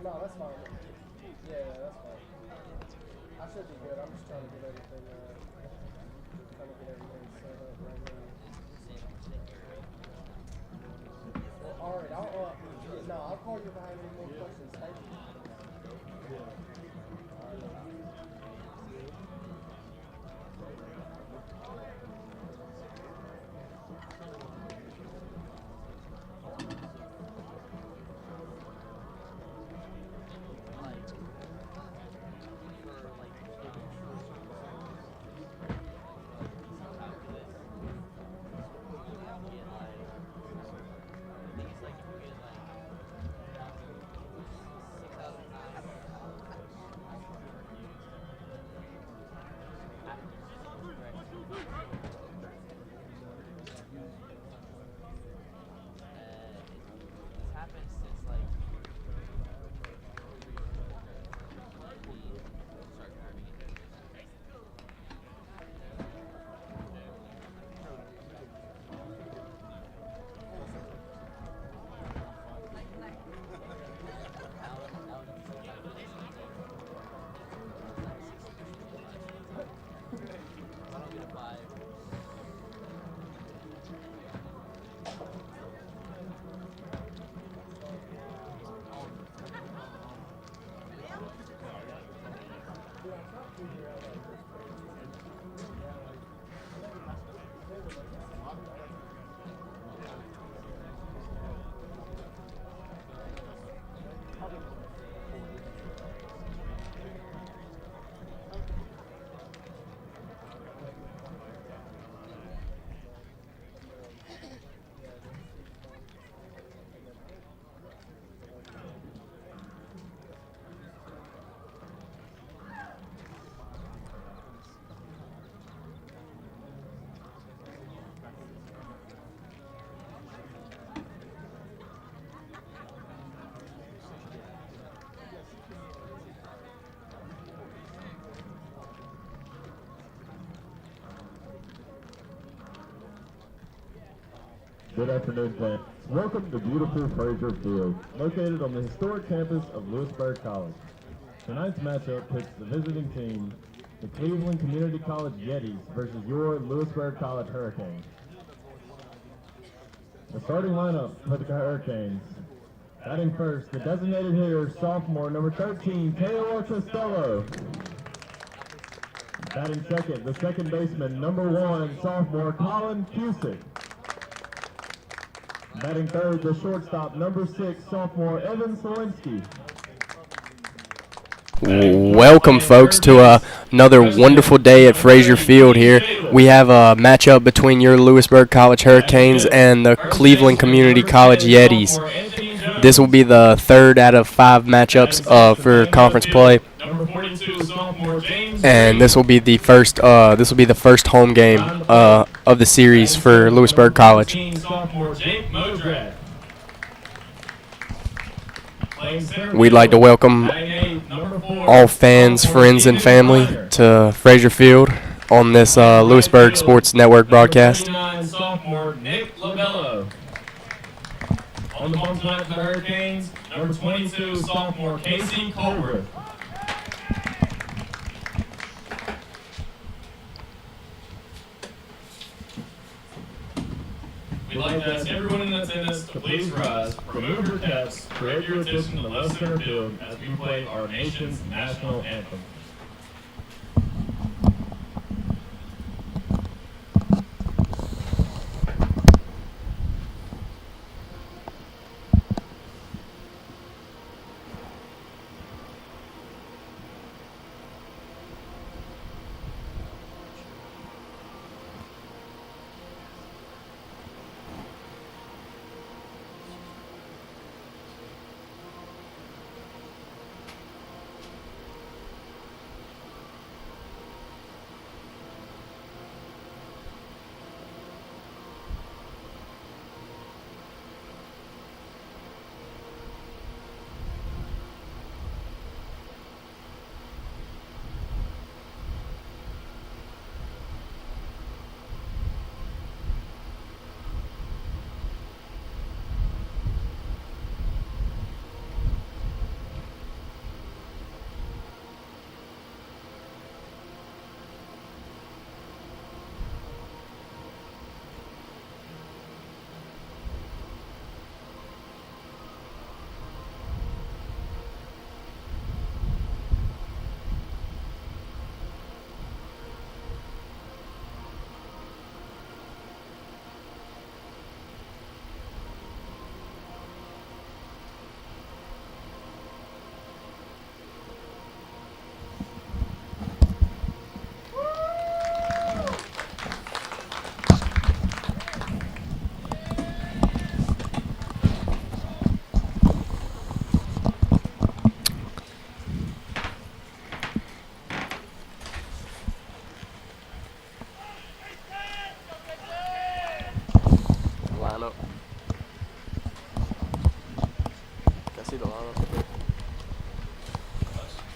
No, that's fine. Yeah, that's fine. I should be good. I'm just trying to get everything, set up right now. Well, all right. I'll call you if I have any more questions. Thank you. Good afternoon, fans. Welcome to beautiful Frazier Field, located on the historic campus of Louisburg College. Tonight's matchup pits the visiting team, the Cleveland Community College Yetis, versus your Louisburg College Hurricanes. The starting lineup for the Hurricanes. Batting first, the designated hitter, sophomore, number 13, Taylor Costello. Batting second, the second baseman, number 1, sophomore, Colin Cusick. Batting third, the shortstop, number 6, sophomore, Evan Selinsky. Welcome, folks, to another wonderful day at Frazier Field here. We have a matchup between your Louisburg College Hurricanes and the Cleveland Community College Yetis. This will be the third out of 5 matchups for conference play, and this will be the first. Home game of the series for Louisburg College. We'd like to welcome all fans, friends, and family to Frazier Field on this Louisburg Sports Network broadcast. Sophomore Nick Labello. On the bump tonight for the Hurricanes, number 22, sophomore Casey Colbert. We'd like to ask everyone in attendance to please rise, remove your caps, create your attention to the left center field as we play our nation's national anthem.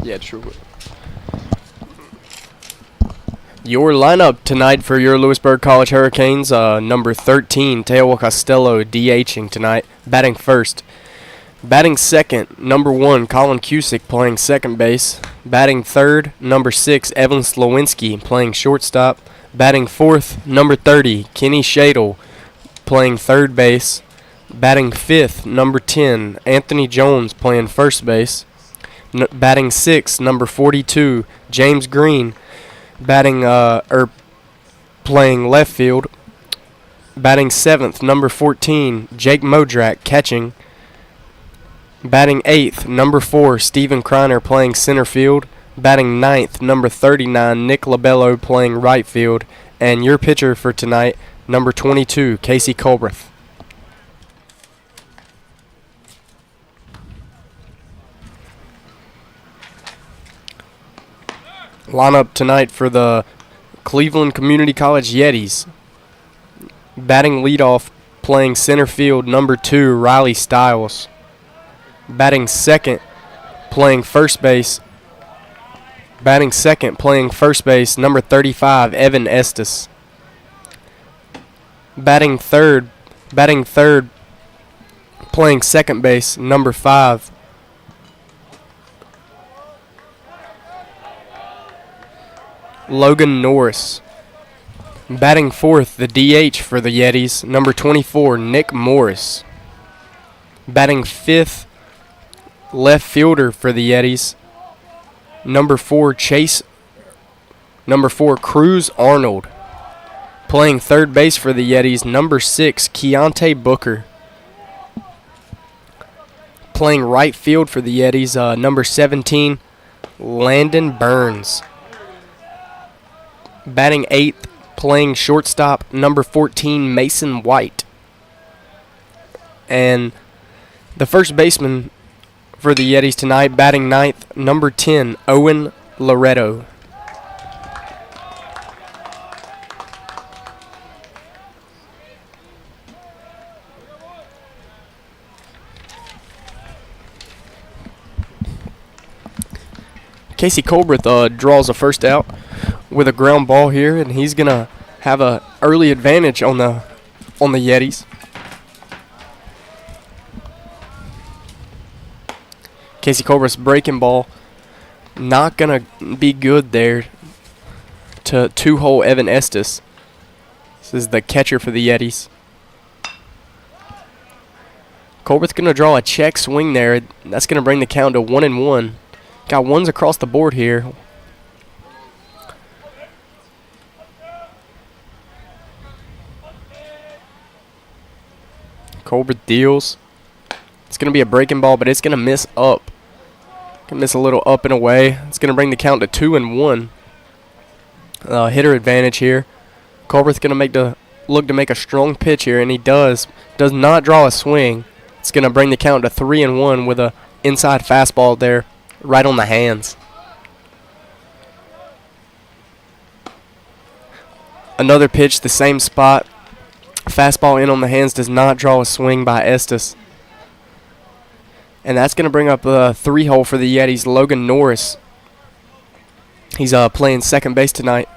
Yeah, true. Your lineup tonight for your Louisburg College Hurricanes, number 13, Teo Costello, DHing tonight, batting first. Batting second, number 1, Colin Cusick, playing second base. Batting third, number 6, Evan Slowinski, playing shortstop. Batting fourth, number 30, Kenny Shadle, playing third base. Batting fifth, number 10, Anthony Jones, playing first base. Batting sixth, number 42, James Green, playing left field. Batting seventh, number 14, Jake Modrak, catching. Batting eighth, number 4, Stephen Kreiner, playing center field. Batting ninth, number 39, Nick Labello, playing right field. And your pitcher for tonight, number 22, Casey Colbreth. Lineup tonight for the Cleveland Community College Yetis. Batting leadoff, playing center field, number 2, Riley Stiles. Batting second, playing first base. Batting second, playing first base, number 35, Evan Estes. Batting third, playing second base, number 5, Logan Norris. Batting fourth, the DH for the Yetis, number 24, Nick Morris. Batting fifth, left fielder for the Yetis, number 4, Cruz Arnold. Playing third base for the Yetis, number 6, Keontae Booker. Playing right field for the Yetis, number 17, Landon Burns. Batting eighth, playing shortstop, number 14, Mason White. And the first baseman for the Yetis tonight, batting ninth, number 10, Owen Loretto. Casey Colbreth draws a first out with a ground ball here, and he's gonna have a early advantage on the Yetis. Casey Colbreth's breaking ball not gonna be good there to 2-hole Evan Estes. This is the catcher for the Yetis. Colbreth's gonna draw a check swing there. That's gonna bring the count to 1-1. Got ones across the board here. Colbreth deals. It's going to be a breaking ball, but it's going to miss up. Going to miss a little up and away. It's going to bring the count to 2-1. Hitter advantage here. Colbreth's going to look to make a strong pitch here, and he does. Does not draw a swing. It's going to bring the count to 3-1 with a inside fastball there, right on the hands. Another pitch, the same spot. Fastball in on the hands, does not draw a swing by Estes. And that's going to bring up a 3-hole for the Yetis, Logan Norris. He's playing second base tonight.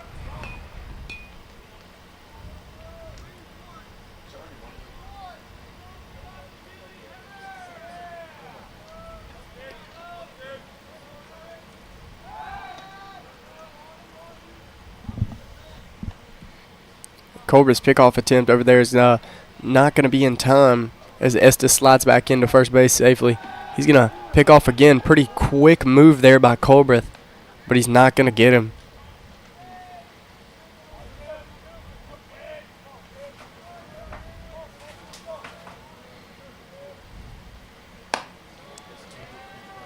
Colbreth's pickoff attempt over there is not going to be in time as Estes slides back into first base safely. He's going to pick off again. Pretty quick move there by Colbreth, but he's not going to get him.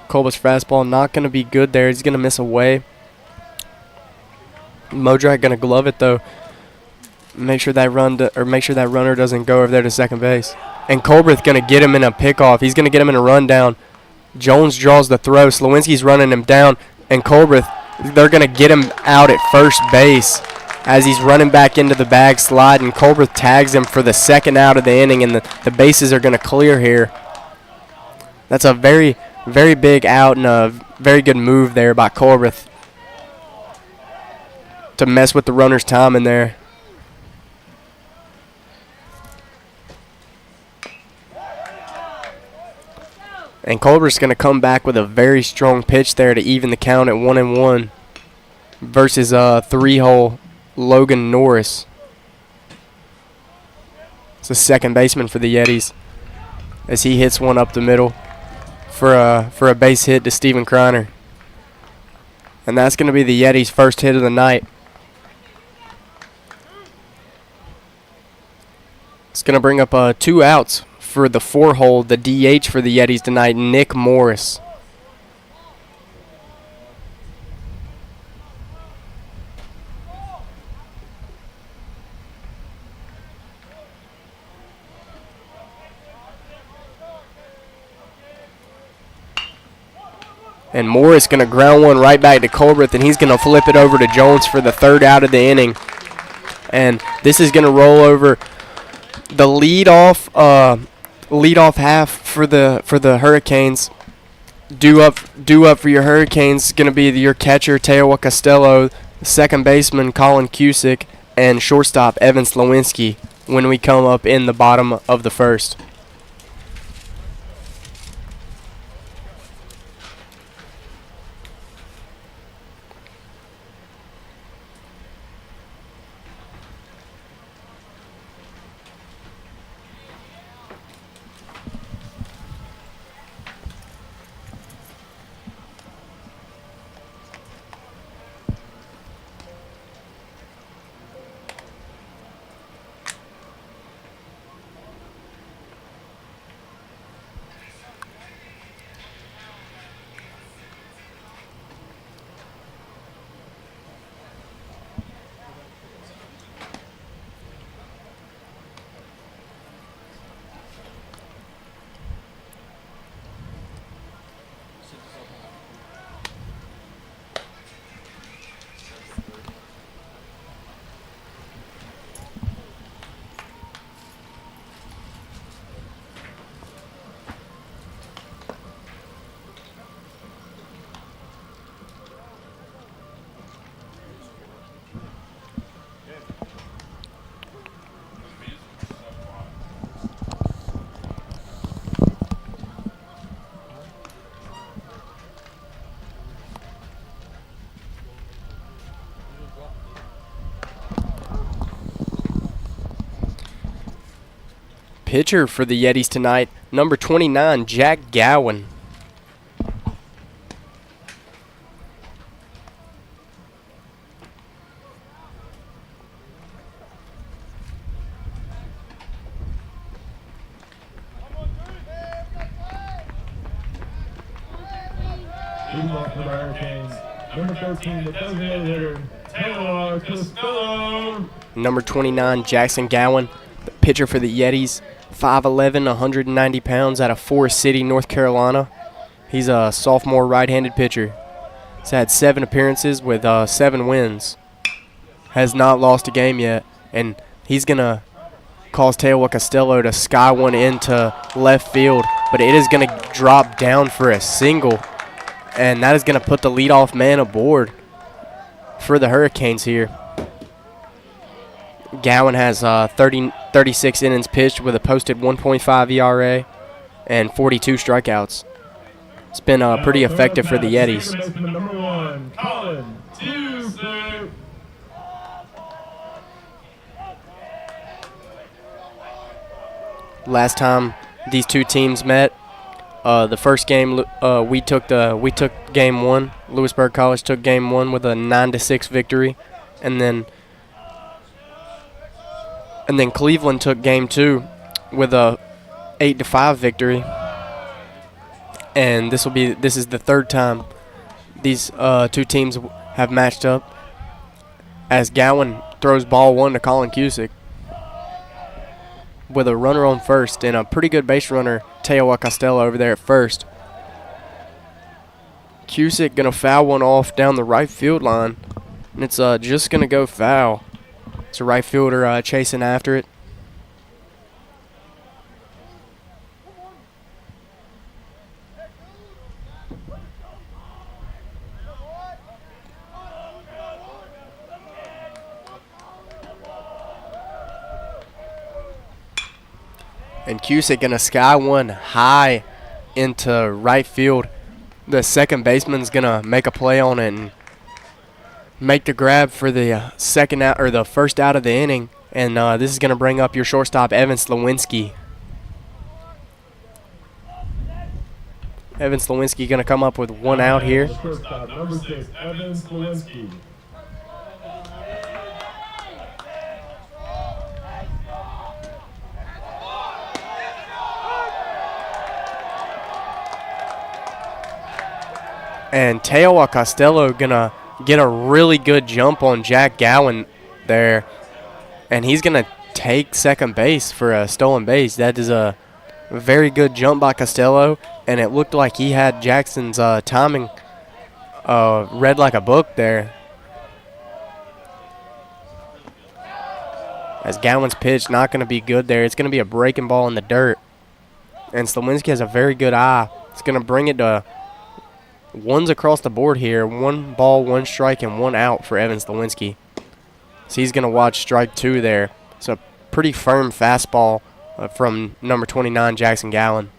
Colbreth's fastball not going to be good there. He's going to miss away. Modrak going to glove it though. Make sure that runner doesn't go over there to second base. And Colbreth going to get him in a pickoff. He's going to get him in a rundown. Jones draws the throw. Slowinski's running him down. And Colbreth, they're going to get him out at first base as he's running back into the bag slide. And Colbreth tags him for the second out of the inning. And the bases are going to clear here. That's a very, Very big out and a very good move there by Colbert to mess with the runner's time in there. And Colbert's going to come back with a very strong pitch there to even the count at 1-1 versus 3-hole Logan Norris. It's the second baseman for the Yetis as he hits one up the middle for a base hit to Steven Kreiner. And that's going to be the Yetis' first hit of the night. It's going to bring up 2 outs for the 4-hole, the DH for the Yetis tonight, Nick Morris. And Morris going to ground one right back to Colbert, and he's going to flip it over to Jones for the 3rd out of the inning. And this is going to roll over the leadoff half for the Hurricanes. Due up for your Hurricanes is going to be your catcher Teowa Costello, second baseman Colin Cusick, and shortstop Evan Slowinski when we come up in the bottom of the first. Pitcher for the Yetis tonight, number 29, Jack Gowan. Leading off for the Hurricanes, number 13, the designated hitter, Teowa Costello. Number 29, Jackson Gowan, the pitcher for the Yetis, 5'11", 190 pounds, out of Forest City, North Carolina. He's a sophomore right-handed pitcher. He's had 7 appearances with 7 wins. Has not lost a game yet, and he's going to cause Teowa Costello to sky one into left field, but it is going to drop down for a single, and that is going to put the leadoff man aboard for the Hurricanes here. Gowan has 36 innings pitched with a posted 1.5 ERA and 42 strikeouts. It's been pretty effective for the Yetis. Number 1, Colin Cusick. Last time these two teams met, the first game we took game 1. Louisburg College took game 1 with a 9-6 victory, and then Cleveland took game 2 with a 8-5 victory. And this is the 3rd time these two teams have matched up, as Gowan throws ball 1 to Colin Cusick with a runner on first and a pretty good base runner, Teowa Costello, over there at first. Cusick going to foul one off down the right field line, and it's just going to go foul. It's a right fielder chasing after it. And Cusick gonna sky one high into right field. The second baseman's gonna make a play on it and make the grab for the second out or the first out of the inning. And this is gonna bring up your shortstop Evan Slawinski. Evan Slawinski gonna come up with one out here. Shortstop number 6, Evan Slawinski. And Teo Costello gonna get a really good jump on Jack Gowan there, and he's gonna take second base for a stolen base. That is a very good jump by Costello, and it looked like he had Jackson's timing read like a book there. As Gowan's pitch not gonna be good there. It's gonna be a breaking ball in the dirt, and Slawinski has a very good eye. It's gonna bring it to ones across the board here. 1 ball, 1 strike, and 1 out for Evan Slawinski. So he's going to watch strike 2 there. It's a pretty firm fastball from number 29, Jackson Gowan.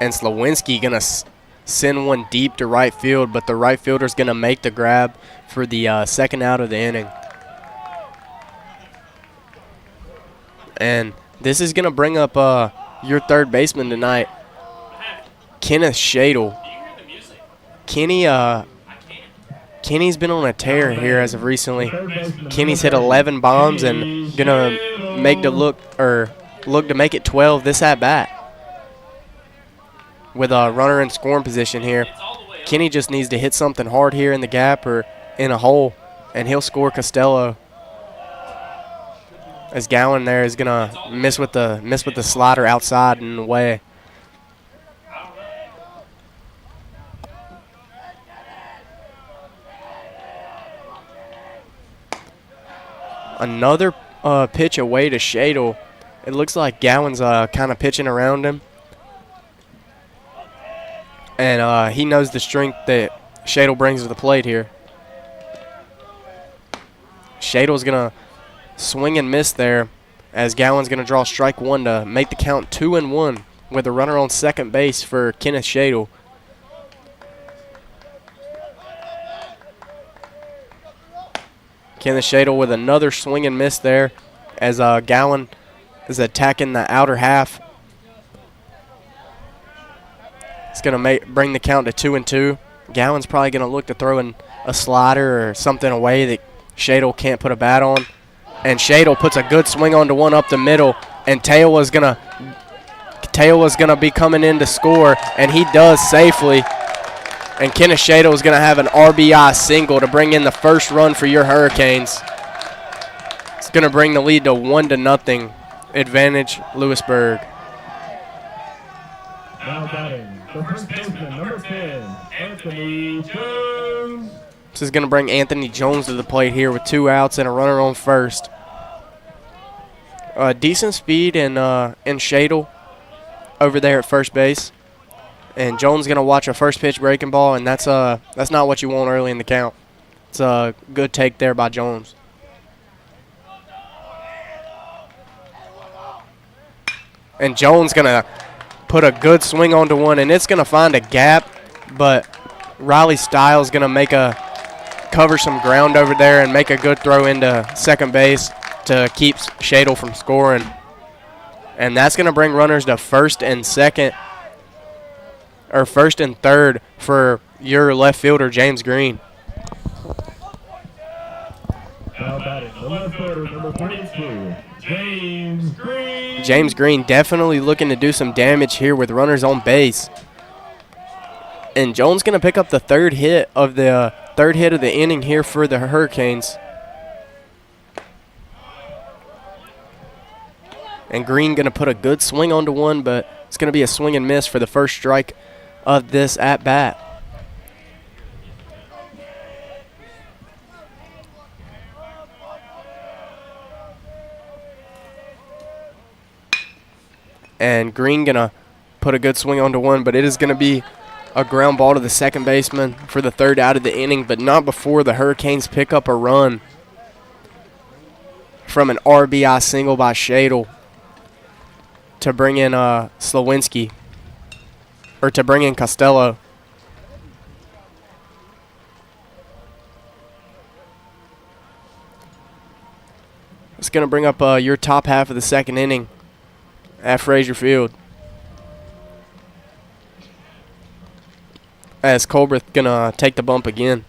And Slawinski going to send one deep to right field, but the right fielder's going to make the grab for the second out of the inning. And this is going to bring up your third baseman tonight, Kenneth Shadle. Kenny's been on a tear here as of recently. Kenny's hit 11 bombs and going to make the look to make it 12 this at bat. With a runner in scoring position here, Kenny just needs to hit something hard here in the gap or in a hole, and he'll score Costello. As Gowan there is gonna miss with the slider outside and away. Another pitch away to Shadle. It looks like Gowan's kind of pitching around him, and he knows the strength that Shadle brings to the plate here. Shadle's gonna swing and miss there, as Gowan's going to draw strike 1 to make the count 2-1 with a runner on second base for Kenneth Shadle. Kenneth Shadle with another swing and miss there, as Gowan is attacking the outer half. It's going to bring the count to 2-2. Gowan's probably going to look to throw in a slider or something away that Shadle can't put a bat on. And Shadle puts a good swing onto one up the middle, and Teo was gonna be coming in to score, and he does safely. And Kenneth Shadle is gonna have an RBI single to bring in the first run for your Hurricanes. It's gonna bring the lead to 1-0, advantage Louisburg. Now batting, the first baseman, number 10, Anthony Jones. This is going to bring Anthony Jones to the plate here with 2 outs and a runner on first. Decent speed in Shadle over there at first base. And Jones going to watch a first pitch breaking ball, and that's not what you want early in the count. It's a good take there by Jones. And Jones going to put a good swing onto one, and it's going to find a gap, but Riley Stiles going to cover some ground over there and make a good throw into second base to keep Shadle from scoring. And that's going to bring runners to first and third for your left fielder, James Green. Now batting, the left fielder, number 42, James Green. James Green definitely looking to do some damage here with runners on base. And Jones going to pick up the third hit of the inning here for the Hurricanes. And Green going to put a good swing onto one, but it's going to be a swing and miss for the first strike of this at-bat. And Green going to put a good swing onto one, but it is going to be a ground ball to the second baseman for the third out of the inning, but not before the Hurricanes pick up a run from an RBI single by Shadle to bring in Slowinski, or to bring in Costello. It's going to bring up your top half of the second inning at Frazier Field. As Colbert going to take the bump again.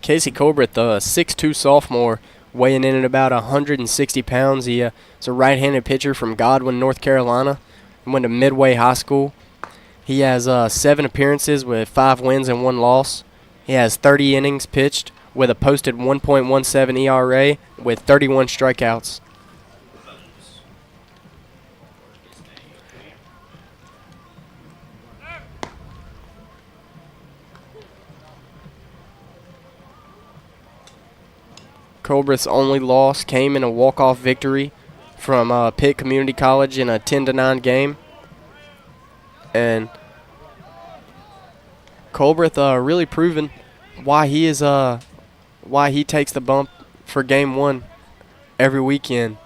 Casey Colbert, the 6'2 sophomore, weighing in at about 160 pounds. He is a right-handed pitcher from Godwin, North Carolina. He went to Midway High School. He has 7 appearances with 5 wins and 1 loss. He has 30 innings pitched with a posted 1.17 ERA with 31 strikeouts. Colbert's only loss came in a walk-off victory from Pitt Community College in a 10-9 game. And Colbert really proven why he takes the bump for game 1 every weekend.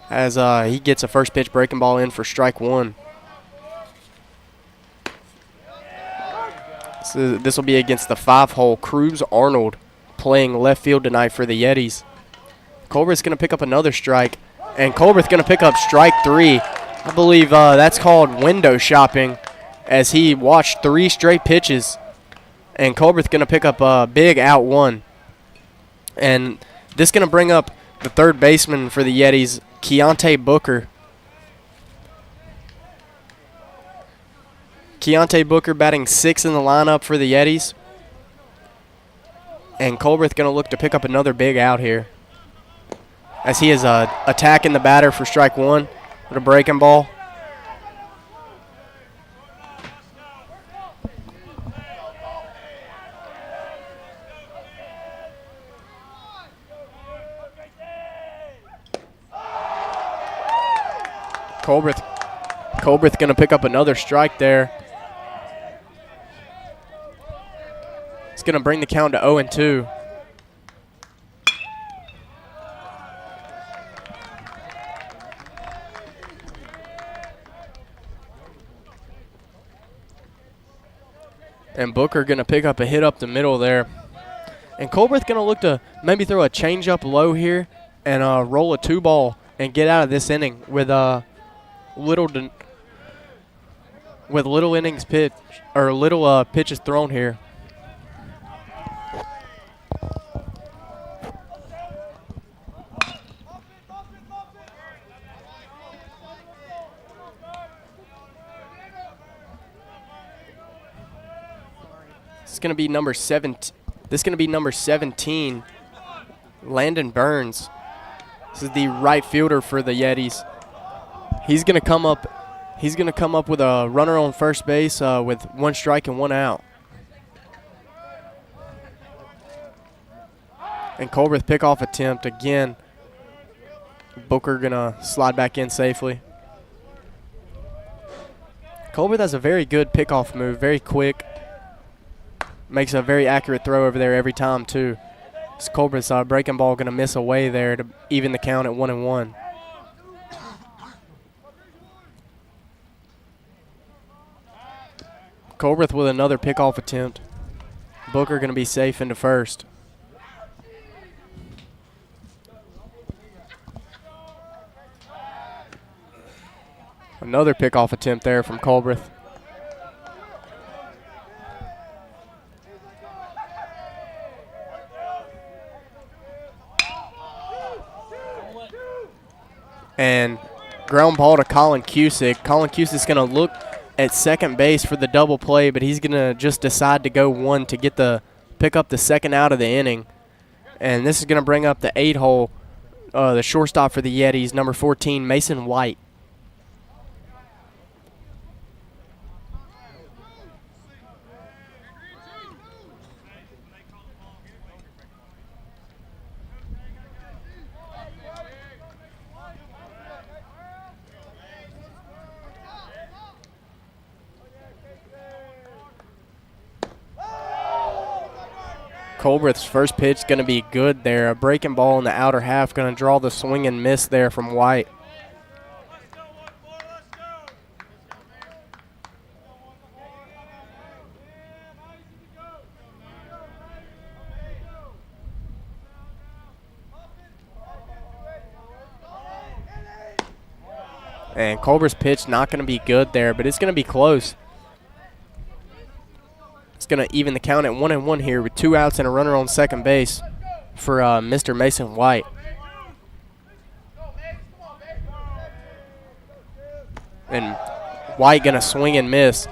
As he gets a first pitch breaking ball in for strike 1. So this will be against the 5-hole Cruz Arnold, playing left field tonight for the Yetis. Colbert's going to pick up another strike, and Colbert's going to pick up strike 3. I believe that's called window shopping, as he watched 3 straight pitches, and Colbert's going to pick up a big out 1. And this is going to bring up the third baseman for the Yetis, Keontae Booker. Keontae Booker batting 6th in the lineup for the Yetis. And Colbert's going to look to pick up another big out here, as he is attacking the batter for strike 1 with a breaking ball. Colbert's going to pick up another strike there. It's going to bring the count to 0-2. And Booker going to pick up a hit up the middle there. And Colbert's going to look to maybe throw a changeup low here and roll a 2-ball and get out of this inning with little innings pitch, or little pitches thrown here. This is going to be number 17, Landon Burns. This is the right fielder for the Yetis. He's going to come up with a runner on first base with 1 strike and 1 out. And Colbert's pickoff attempt again. Booker going to slide back in safely. Colbert has a very good pickoff move, very quick. Makes a very accurate throw over there every time, too. This Colbert's breaking ball going to miss away there to even the count at 1-1. Colbert with another pickoff attempt. Booker going to be safe into first. Another pickoff attempt there from Colbert. And ground ball to Colin Cusick. Colin Cusick's going to look at second base for the double play, but he's going to just decide to go one to pick up the second out of the inning. And this is going to bring up the 8-hole, the shortstop for the Yetis, number 14, Mason White. Colbreth's first pitch is going to be good there. A breaking ball in the outer half, going to draw the swing and miss there from White. And Colbreth's pitch not going to be good there, but it's going to be close. It's going to even the count at 1-1 here with 2 outs and a runner on second base for Mr. Mason White. And White going to swing and miss,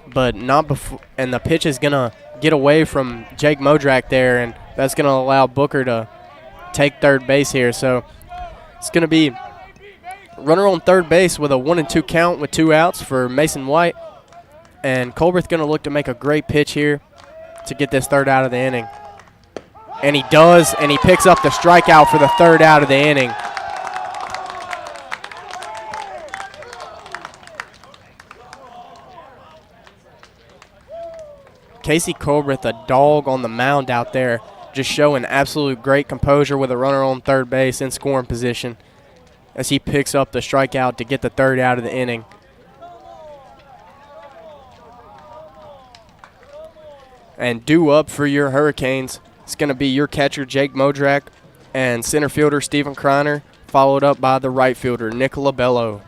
but not before. And the pitch is going to get away from Jake Modrak there, and that's going to allow Booker to take third base here. So it's going to be runner on third base with a 1-2 count with 2 outs for Mason White. And Colbreth going to look to make a great pitch here to get this third out of the inning. And he does, and he picks up the strikeout for the third out of the inning. Casey Colbreth, a dog on the mound out there, just showing absolute great composure with a runner on third base in scoring position as he picks up the strikeout to get the third out of the inning. And due up for your Hurricanes, it's going to be your catcher, Jake Modrak, and center fielder, Stephen Kreiner, followed up by the right fielder, Nicola Bello.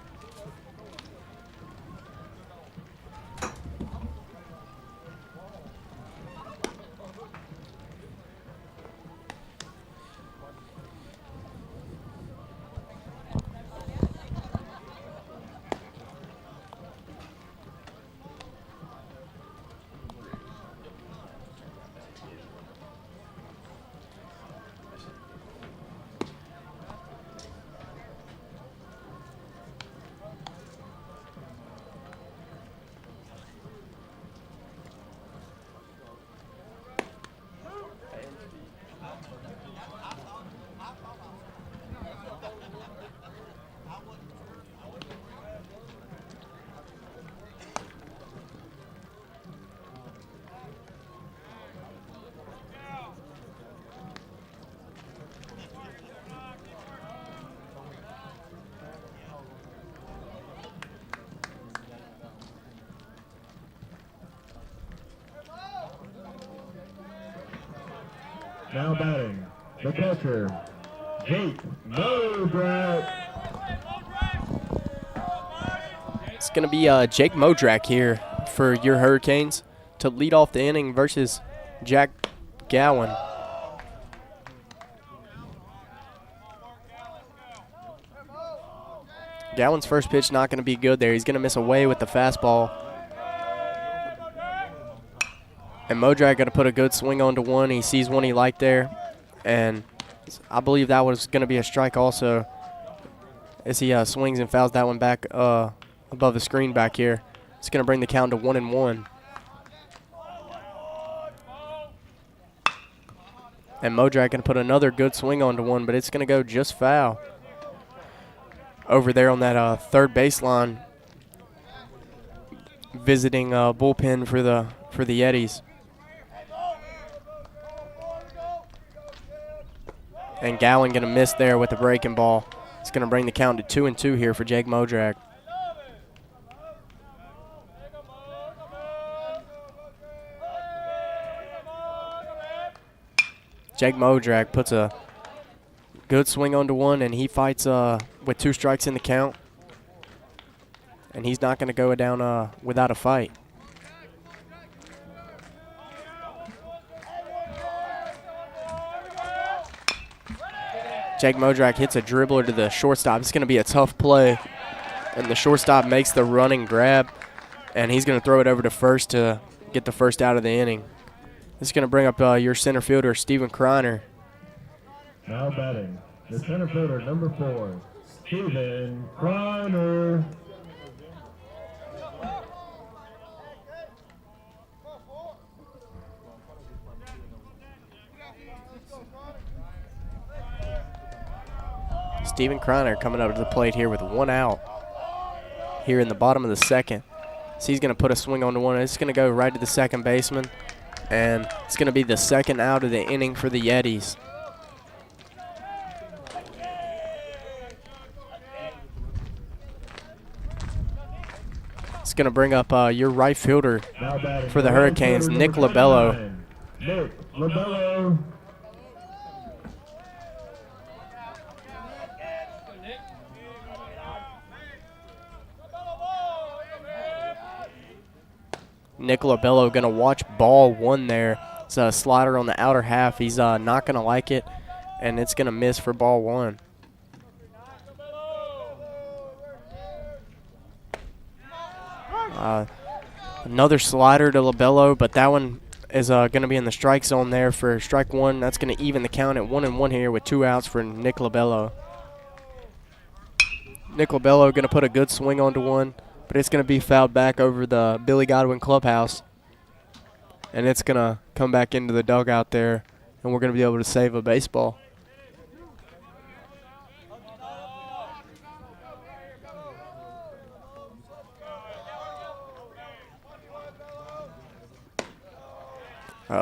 Now batting, the catcher, Jake Modrak. It's going to be Jake Modrak here for your Hurricanes to lead off the inning versus Jack Gowan. Gowan's first pitch not going to be good there. He's going to miss away with the fastball. And Modrak going to put a good swing onto one. He sees one he liked there. And I believe that was going to be a strike also as he swings and fouls that one back above the screen back here. It's going to bring the count to 1-1. And Modrak going to put another good swing onto one, but it's going to go just foul. Over there on that third baseline, visiting bullpen for the Yetis. And Gowan going to miss there with the breaking ball. It's going to bring the count to 2-2 here for Jake Modrak. Jake Modrak puts a good swing onto one, and he fights with 2 strikes in the count. And he's not going to go down without a fight. Jake Modrak hits a dribbler to the shortstop. It's going to be a tough play, and the shortstop makes the running grab. and he's going to throw it over to first to get the first out of the inning. This is going to bring up your center fielder, Steven Kreiner. Now batting, the center fielder, number 4, Steven Kreiner. Steven Kreiner coming up to the plate here with 1 out here in the bottom of the second. So he's going to put a swing on to one. It's going to go right to the second baseman, and it's going to be the second out of the inning for the Yetis. It's going to bring up your right fielder for the Hurricanes, Nick Labello. Nick Labello. Nick Labello going to watch ball 1 there. It's a slider on the outer half. He's not going to like it, and it's going to miss for ball 1. Another slider to Labello, but that one is going to be in the strike zone there for strike 1. That's going to even the count at 1-1 here with 2 outs for Nick Labello. Nick Labello going to put a good swing onto one, but it's going to be fouled back over the Billy Godwin clubhouse. And it's going to come back into the dugout there, and we're going to be able to save a baseball.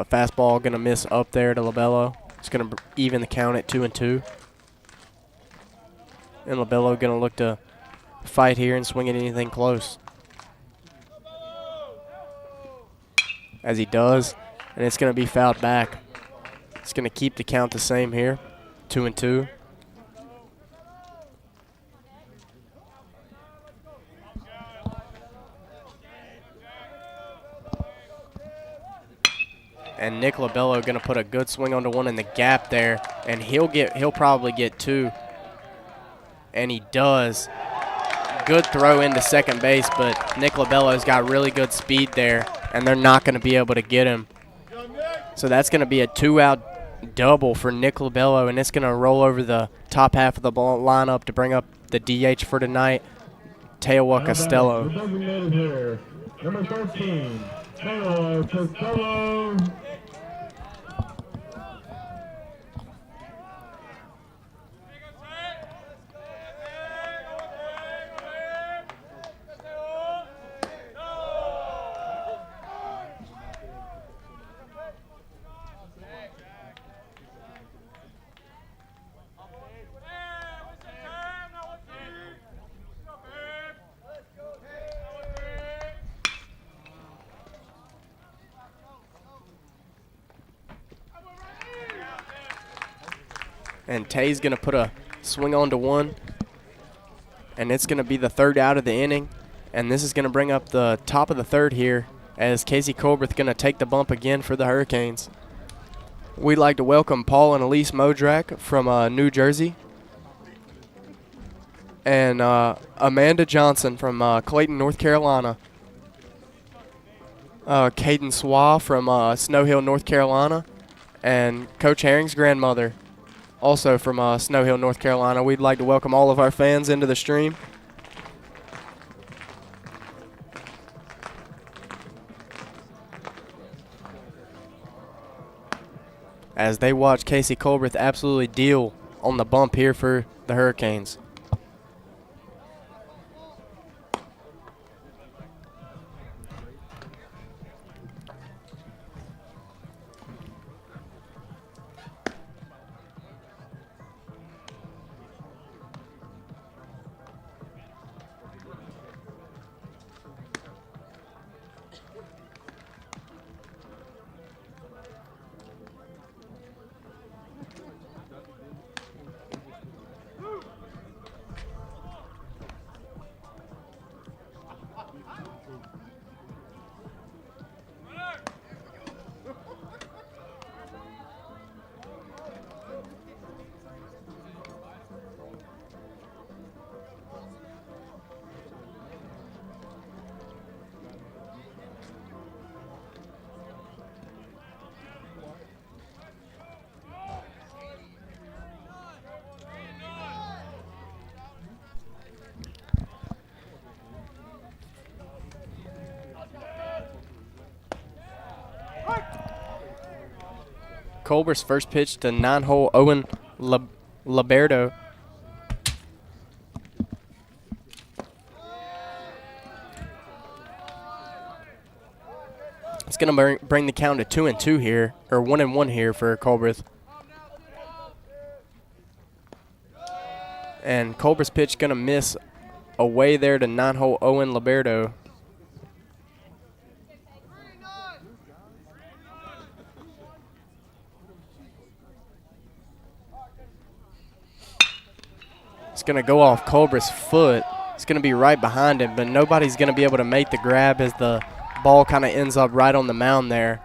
Fastball going to miss up there to Labello. It's going to even the count at 2-2. And Labello going to look to fight here and swing at anything close. As he does, and it's going to be fouled back. It's going to keep the count the same here, 2-2. And Nick Labello going to put a good swing onto one in the gap there, and he'll probably get 2. And he does. Good throw into second base, but Nick Labello's got really good speed there, and they're not going to be able to get him. So that's going to be a 2-out double for Nick Labello, and it's going to roll over the top half of the ball lineup to bring up the DH for tonight, Teowa Costello. Number 13, Teowa Costello. And Tay's going to put a swing on to one, and it's going to be the 3rd out of the inning. And this is going to bring up the top of the 3rd here as Casey Colbert going to take the bump again for the Hurricanes. We'd like to welcome Paul and Elise Modrak from New Jersey, and Amanda Johnson from Clayton, North Carolina. Caden Swaw from Snow Hill, North Carolina, and Coach Herring's grandmother, also from Snow Hill, North Carolina. We'd like to welcome all of our fans into the stream. As they watch Casey Colbert absolutely deal on the bump here for the Hurricanes. Colbert's first pitch to 9-hole Owen Liberto. It's going to bring the count to 2-2 here, or 1-1 here for Colbert. And Colbert's pitch going to miss away there to 9-hole Owen Liberto. It's going to go off Colbert's foot. It's going to be right behind him, but nobody's going to be able to make the grab as the ball kind of ends up right on the mound there.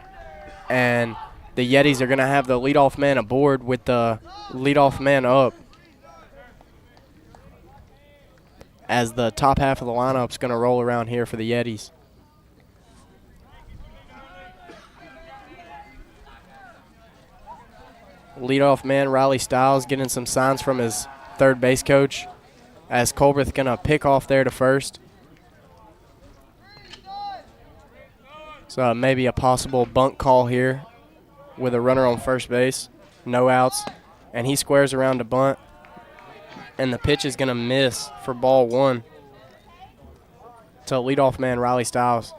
And the Yetis are going to have the leadoff man aboard with the leadoff man up, as the top half of the lineup is going to roll around here for the Yetis. Leadoff man Riley Stiles getting some signs from his third base coach, as Colbert's going to pick off there to first. So maybe a possible bunt call here with a runner on first base, no outs, and he squares around to bunt, and the pitch is going to miss for ball one to leadoff man Riley Stiles,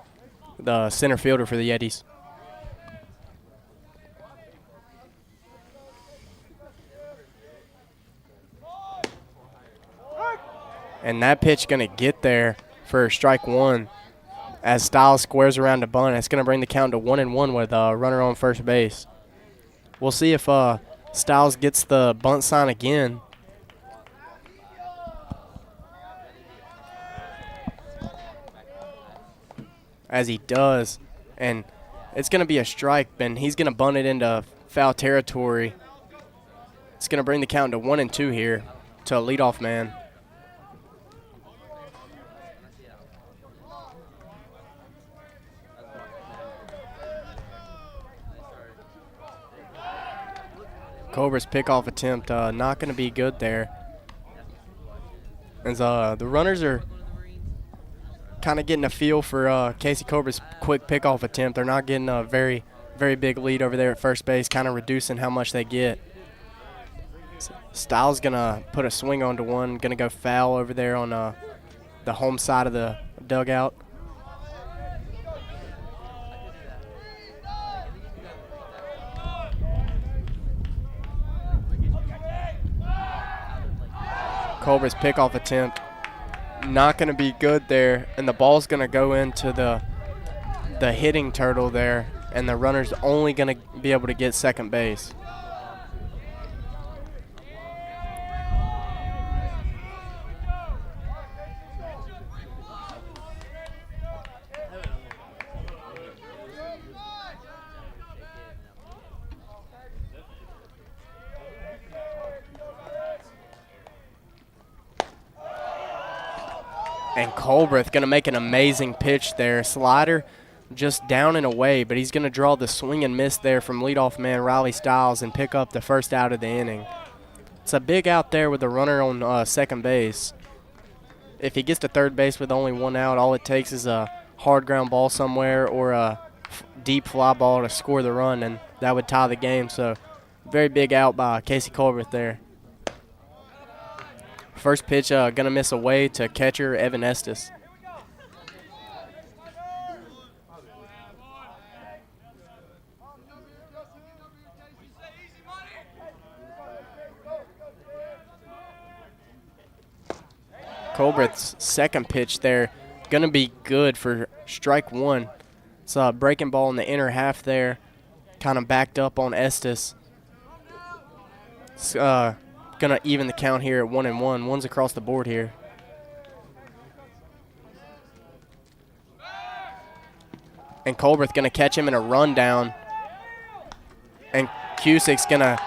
the center fielder for the Yetis. And that pitch going to get there for strike one as Stiles squares around to bunt. It's going to bring the count to 1-1 with a runner on first base. We'll see if Stiles gets the bunt sign again. As he does. And it's going to be a strike, and he's going to bunt it into foul territory. It's going to bring the count to 1-2 here to a leadoff man. Colbert's pickoff attempt not going to be good there. As the runners are kind of getting a feel for Casey Colbert's quick pickoff attempt. They're not getting a very, very big lead over there at first base, kind of reducing how much they get. Stiles going to put a swing onto one, going to go foul over there on the home side of the dugout. Colbert's pickoff attempt not going to be good there, and the ball's going to go into the hitting turtle there, and the runner's only going to be able to get second base. And Colbert going to make an amazing pitch there. Slider just down and away, but he's going to draw the swing and miss there from leadoff man Riley Stiles and pick up the first out of the inning. It's a big out there with the runner on second base. If he gets to third base with only one out, all it takes is a hard ground ball somewhere or a deep fly ball to score the run, and that would tie the game. So very big out by Casey Colbert there. First pitch going to miss away to catcher Evan Estes. Colbert's second pitch there going to be good for strike one. It's a breaking ball in the inner half there, kind of backed up on Estes. It's going to even the count here at 1-1. One's across the board here. And Colbert's going to catch him in a rundown. And Cusick's going to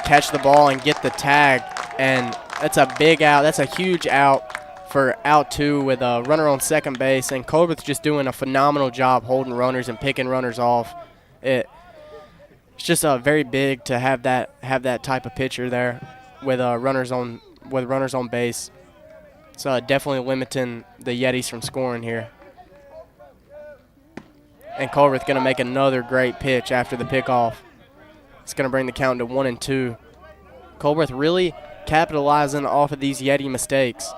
catch the ball and get the tag. And that's a big out. That's a huge out for out two with a runner on second base. And Colbert's just doing a phenomenal job holding runners and picking runners off. It's just very big to have that type of pitcher there with runners on base. It's definitely limiting the Yetis from scoring here. And Culver's going to make another great pitch after the pickoff. It's going to bring the count to 1-2. Culberth really capitalizing off of these Yeti mistakes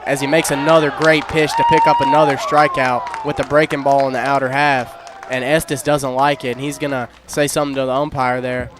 as he makes another great pitch to pick up another strikeout with the breaking ball in the outer half. And Estes doesn't like it, and he's going to say something to the umpire there.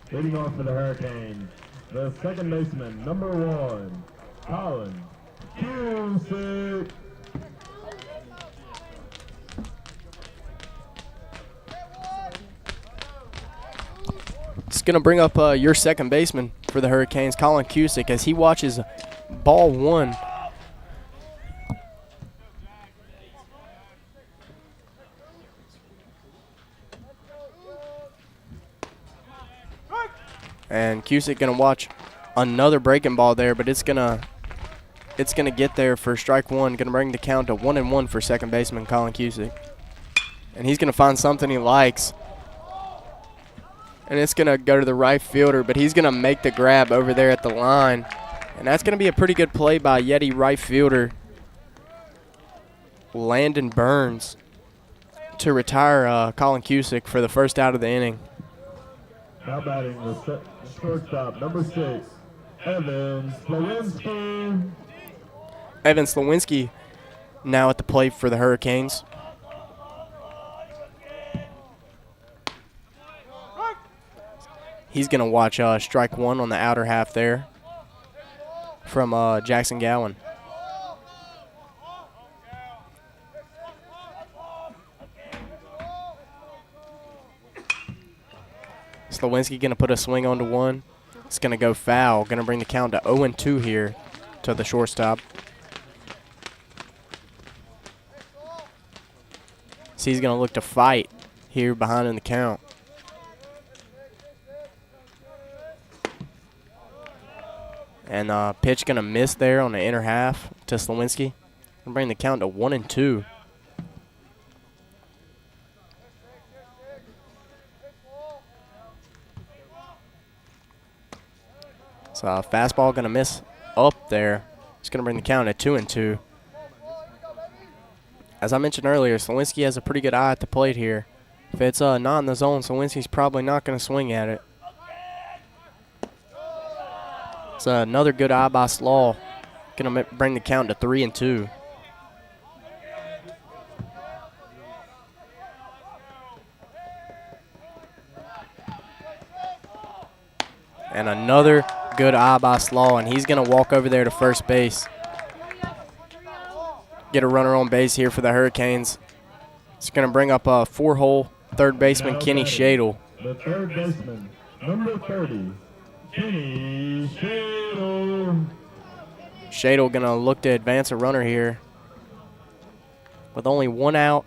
Leading off for the Hurricanes, the second baseman, number 1, Colin Cusick. It's going to bring up your second baseman for the Hurricanes, Colin Cusick, as he watches ball 1. And Cusick going to watch another breaking ball there, but it's gonna get there for strike 1. Going to bring the count to 1-1 for second baseman Colin Cusick. And he's going to find something he likes. And it's going to go to the right fielder, but he's going to make the grab over there at the line. And that's going to be a pretty good play by Yeti right fielder Landon Burns to retire Colin Cusick for the first out of the inning. Now batting the shortstop, number 6, Evan Slowinski. Evan Slowinski now at the plate for the Hurricanes. He's going to watch strike 1 on the outer half there from Jackson Gowan. Slowinski going to put a swing onto 1. It's going to go foul. Going to bring the count to 0-2 here to the shortstop. So he's going to look to fight here behind in the count. And pitch going to miss there on the inner half to Slowinski. Going to bring the count to 1-2. So fastball going to miss up there. It's going to bring the count at 2-2. As I mentioned earlier, Slowinski has a pretty good eye at the plate here. If it's not in the zone, Slowinski's probably not going to swing at it. It's another good eye by Slaw. Going to bring the count to 3-2. And another good eye by Slaw, and he's going to walk over there to first base. Get a runner on base here for the Hurricanes. It's going to bring up a 4-hole third baseman, Kenny Shadle. The third baseman, number 30, Kenny Shadle. Shadle going to look to advance a runner here with only 1 out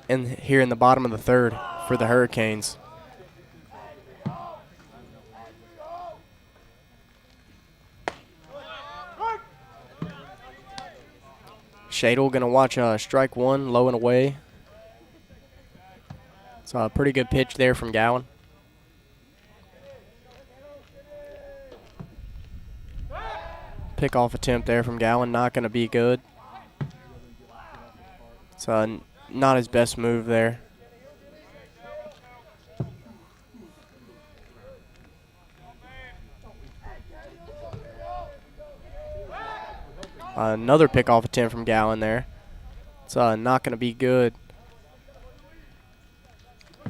here in the bottom of the third for the Hurricanes. Shadle going to watch strike one, low and away. It's a pretty good pitch there from Gowan. Pickoff attempt there from Gowan, not going to be good. It's not his best move there. Another pickoff attempt from Gowan there. It's not going to be good.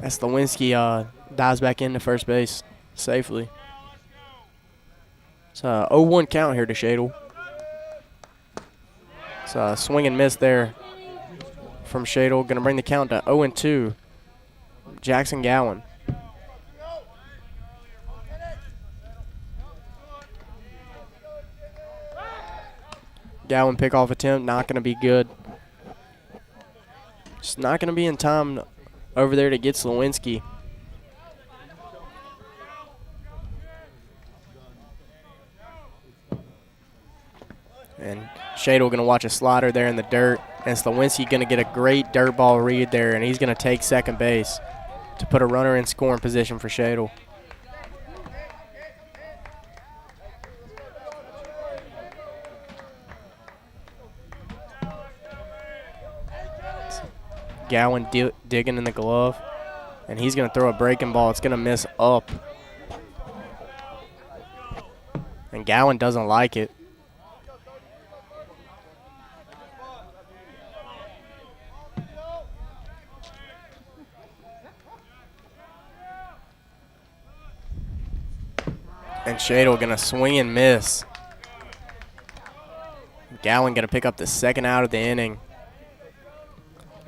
As Lewinsky dives back into first base safely. It's a 0-1 count here to Shadle. It's a swing and miss there from Shadle. Going to bring the count to 0-2. Jackson Gowan. Gowan pickoff attempt, not going to be good. Just not going to be in time over there to get Lewinsky. And Shadle going to watch a slider there in the dirt. And Lewinsky going to get a great dirt ball read there, and he's going to take second base to put a runner in scoring position for Shadle. Gowan digging in the glove, and he's going to throw a breaking ball. It's going to miss up. And Gowan doesn't like it. And Shadle going to swing and miss. Gowan going to pick up the second out of the inning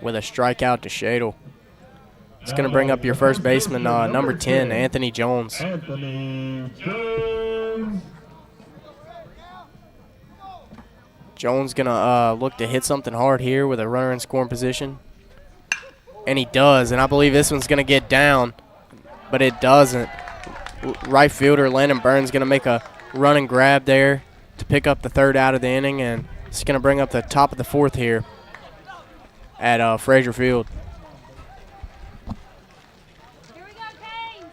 with a strikeout to Shadle. It's going to bring up your first baseman, number 10, Anthony Jones. Anthony Jones. Jones going to look to hit something hard here with a runner in scoring position. And he does, and I believe this one's going to get down, but it doesn't. Right fielder Landon Burns going to make a run and grab there to pick up the third out of the inning, and it's going to bring up the top of the fourth here at Frazier Field. Here we go, Canes.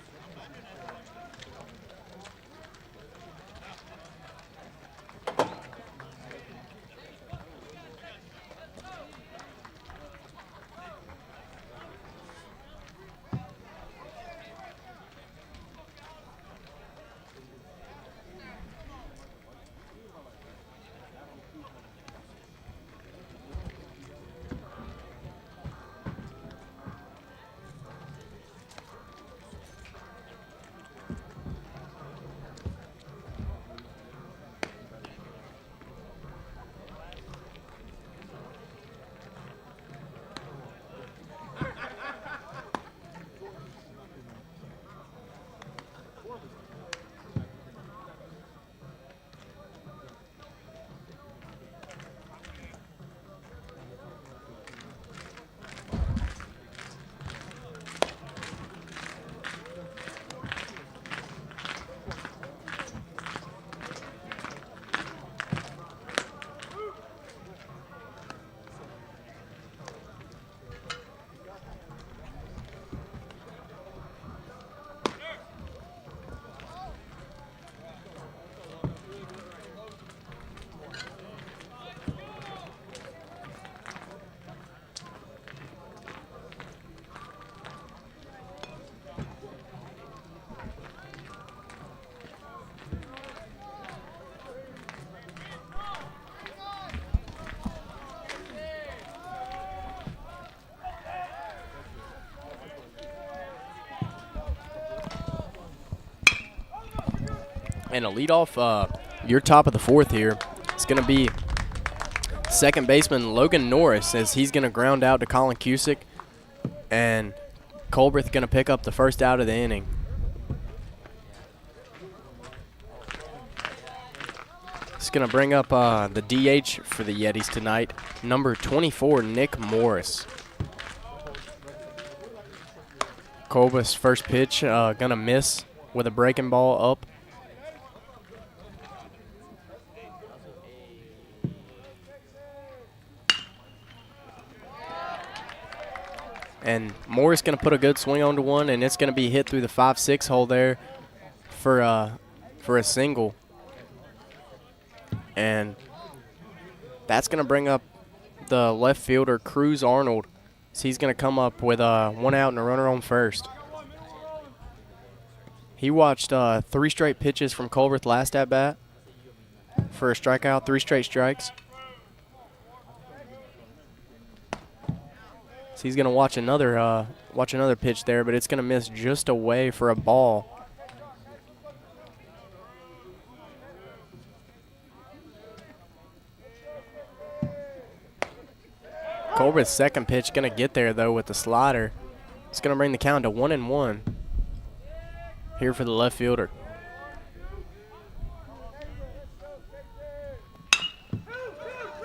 And a leadoff, your top of the fourth here. It's going to be second baseman Logan Norris, as he's going to ground out to Colin Cusick. And Colbreth going to pick up the first out of the inning. It's going to bring up the DH for the Yetis tonight, number 24, Nick Morris. Colbreth's first pitch going to miss with a breaking ball up. And Moore's going to put a good swing onto one, and it's going to be hit through the 5-6 hole there for a single. And that's going to bring up the left fielder, Cruz Arnold. So he's going to come up with one out and a runner on first. He watched 3 straight pitches from Colbert last at bat for a strikeout, 3 straight strikes. So he's going to watch another pitch there, but it's going to miss just away for a ball. Colbert's second pitch going to get there, though, with the slider. It's going to bring the count to 1-1 here for the left fielder.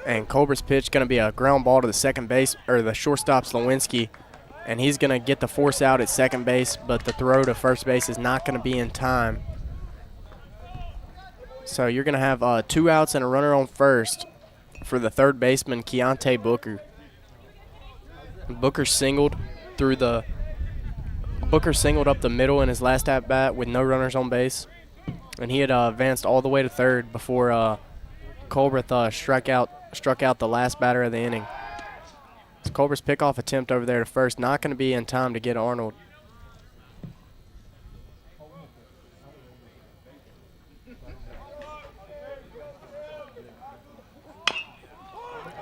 And Colbert's pitch going to be a ground ball to the second base, or the shortstop Slowinski. And he's going to get the force out at second base, but the throw to first base is not going to be in time. So you're going to have 2 outs and a runner on first for the third baseman, Keontae Booker. Booker singled up the middle in his last at bat with no runners on base, and he had advanced all the way to third before Colbert struck out the last batter of the inning. So Colbert's pickoff attempt over there to first, not going to be in time to get Arnold.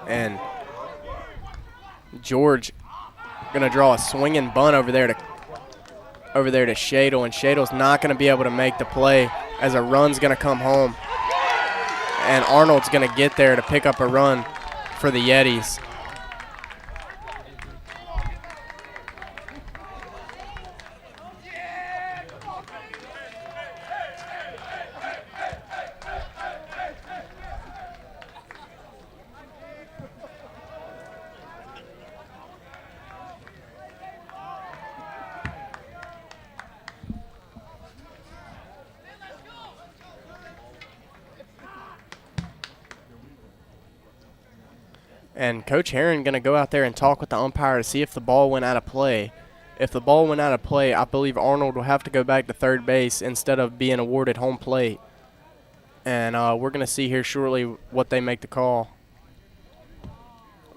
And George going to draw a swinging bunt over there to Shadle, and Shadle's not going to be able to make the play as a run's going to come home. And Arnold's going to get there to pick up a run for the Yetis. And Coach Herron going to go out there and talk with the umpire to see if the ball went out of play. If the ball went out of play, I believe Arnold will have to go back to third base instead of being awarded home plate. And we're going to see here shortly what they make the call.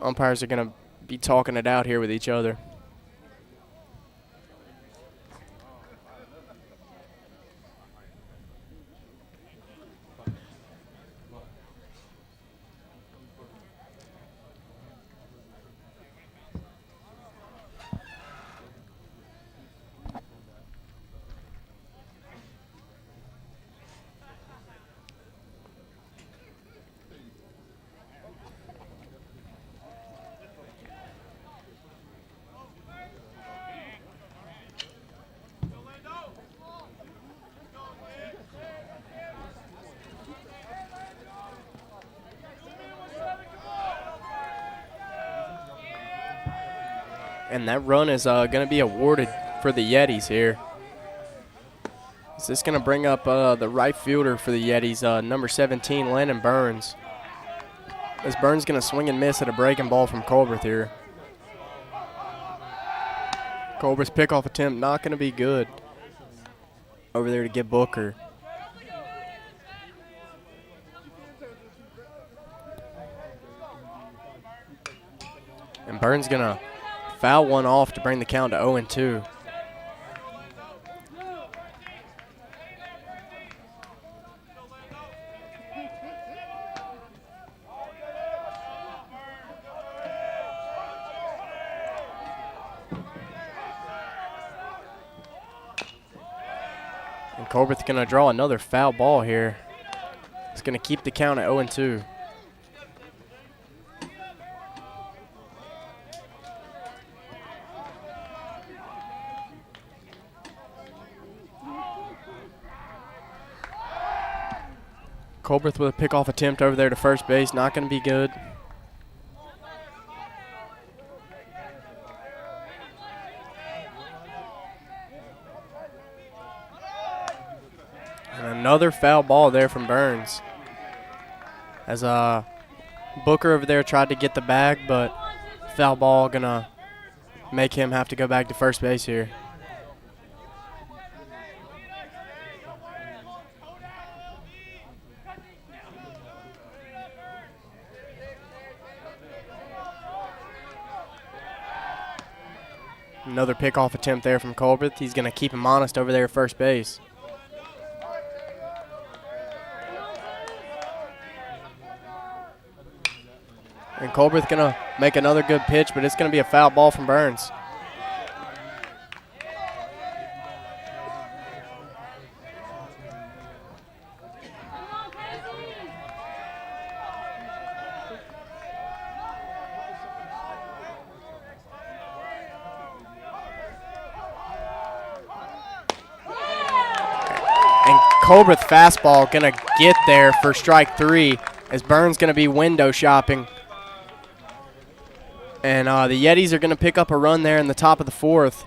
Umpires are going to be talking it out here with each other. And that run is going to be awarded for the Yetis here. Is this going to bring up the right fielder for the Yetis, number 17, Landon Burns. As Burns going to swing and miss at a breaking ball from Colbert here. Colbert's pickoff attempt not going to be good over there to get Booker. And Burns going to foul one off to bring the count to 0-2. And Colbert's going to draw another foul ball here. It's going to keep the count at 0-2. Colbert with a pickoff attempt over there to first base, not going to be good. And another foul ball there from Burns. As Booker over there tried to get the bag, but foul ball gonna make him have to go back to first base here. Another pickoff attempt there from Colbert. He's going to keep him honest over there at first base. And Colbert's going to make another good pitch, but it's going to be a foul ball from Burns. And Colbert's fastball going to get there for strike 3 as Burns going to be window shopping. And the Yetis are going to pick up a run there in the top of the 4th.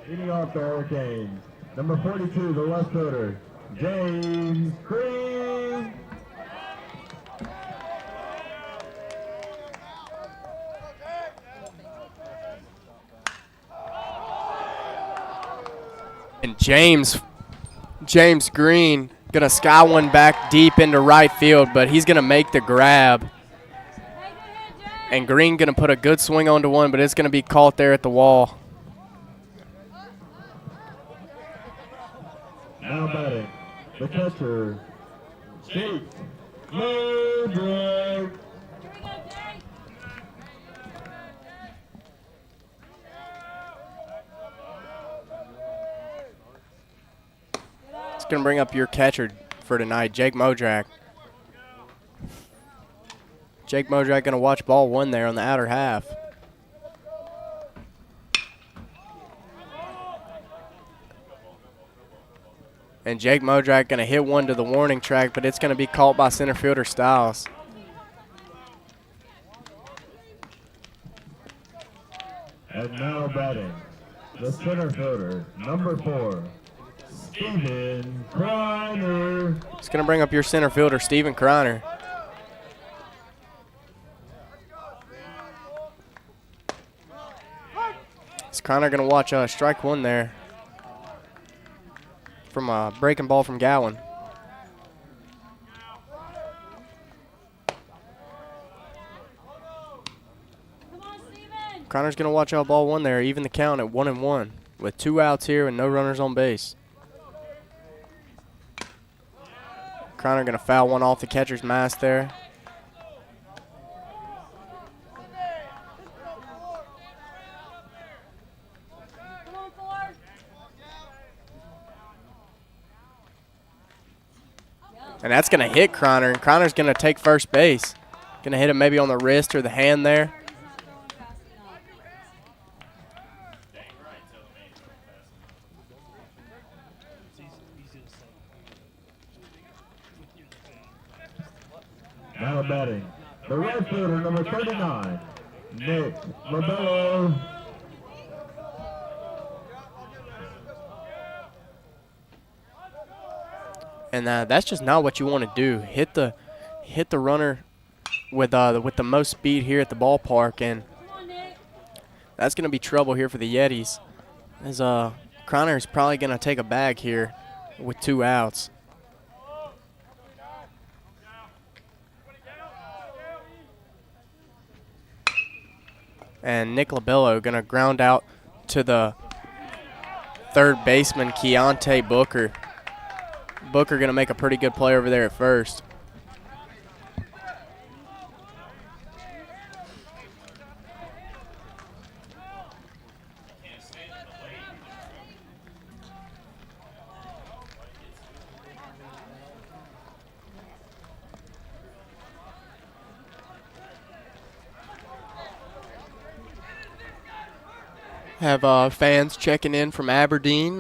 Leading off the Hurricanes, number 42, the left fielder, James Green. And James Green gonna sky one back deep into right field, but he's gonna make the grab. And Green gonna put a good swing onto one, but it's gonna be caught there at the wall. Now batting, the catcher, Jake Louisburg. It's going to bring up your catcher for tonight, Jake Modrak. Jake Modrak going to watch ball 1 there on the outer half. And Jake Modrak going to hit one to the warning track, but it's going to be caught by center fielder Stiles. And now batting, the center fielder, number 4, Steven Kreiner. It's going to bring up your center fielder, Steven Kreiner. Is Kreiner going to watch strike 1 there from a breaking ball from Gowan. Kreiner's going to watch out ball 1 there, even the count at 1-1 with 2 outs here and no runners on base. Kreiner going to foul one off the catcher's mask there. And that's going to hit Kreiner, and Kreiner's going to take first base. Going to hit him maybe on the wrist or the hand there. Now batting, The right fielder, number 39, Nick Labello. And that's just not what you want to do. Hit the runner with the most speed here at the ballpark, and that's going to be trouble here for the Yetis. As Croner is probably going to take a bag here with 2 outs. And Nick Labello going to ground out to the third baseman, Keontae Booker. Booker going to make a pretty good play over there at first. Have fans checking in from Aberdeen.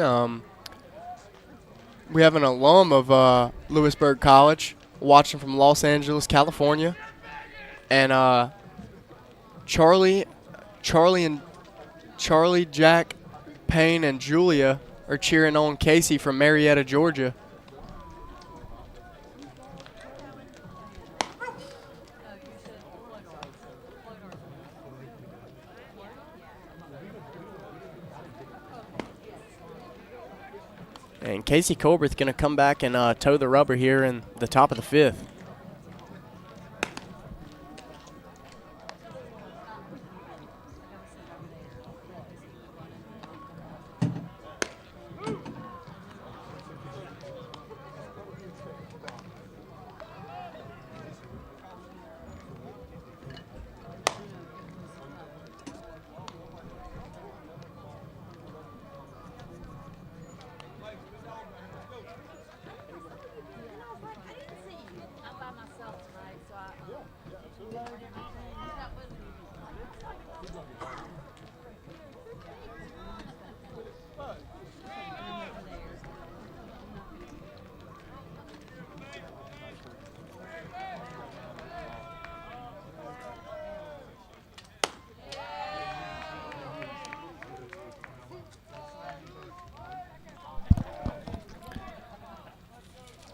We have an alum of Louisburg College watching from Los Angeles, California. And Charlie, Jack, Payne, and Julia are cheering on Casey from Marietta, Georgia. And Casey Colbert's going to come back and toe the rubber here in the top of the 5th.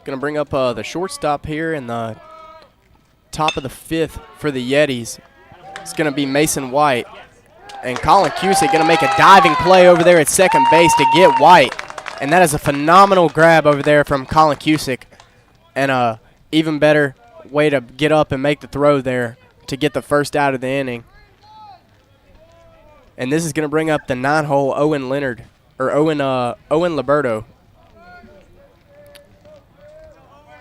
Going to bring up the shortstop here in the top of the 5th for the Yetis. It's going to be Mason White. And Colin Cusick going to make a diving play over there at second base to get White. And that is a phenomenal grab over there from Colin Cusick. And a even better way to get up and make the throw there to get the first out of the inning. And this is going to bring up the 9-hole Owen Liberto.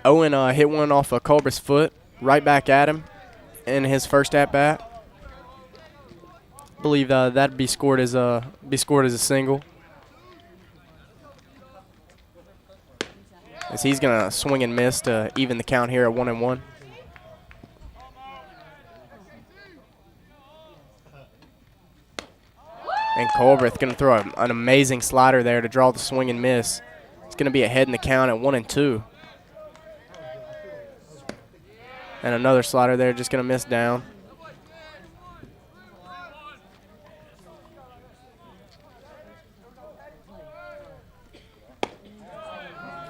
Owen hit one off of Colbert's foot, right back at him in his first at-bat. I believe that'd be scored as a single. As he's gonna swing and miss to even the count here at 1-1. And Colbert gonna throw an amazing slider there to draw the swing and miss. It's gonna be ahead in the count at 1-2. And another slider there, just going to miss down.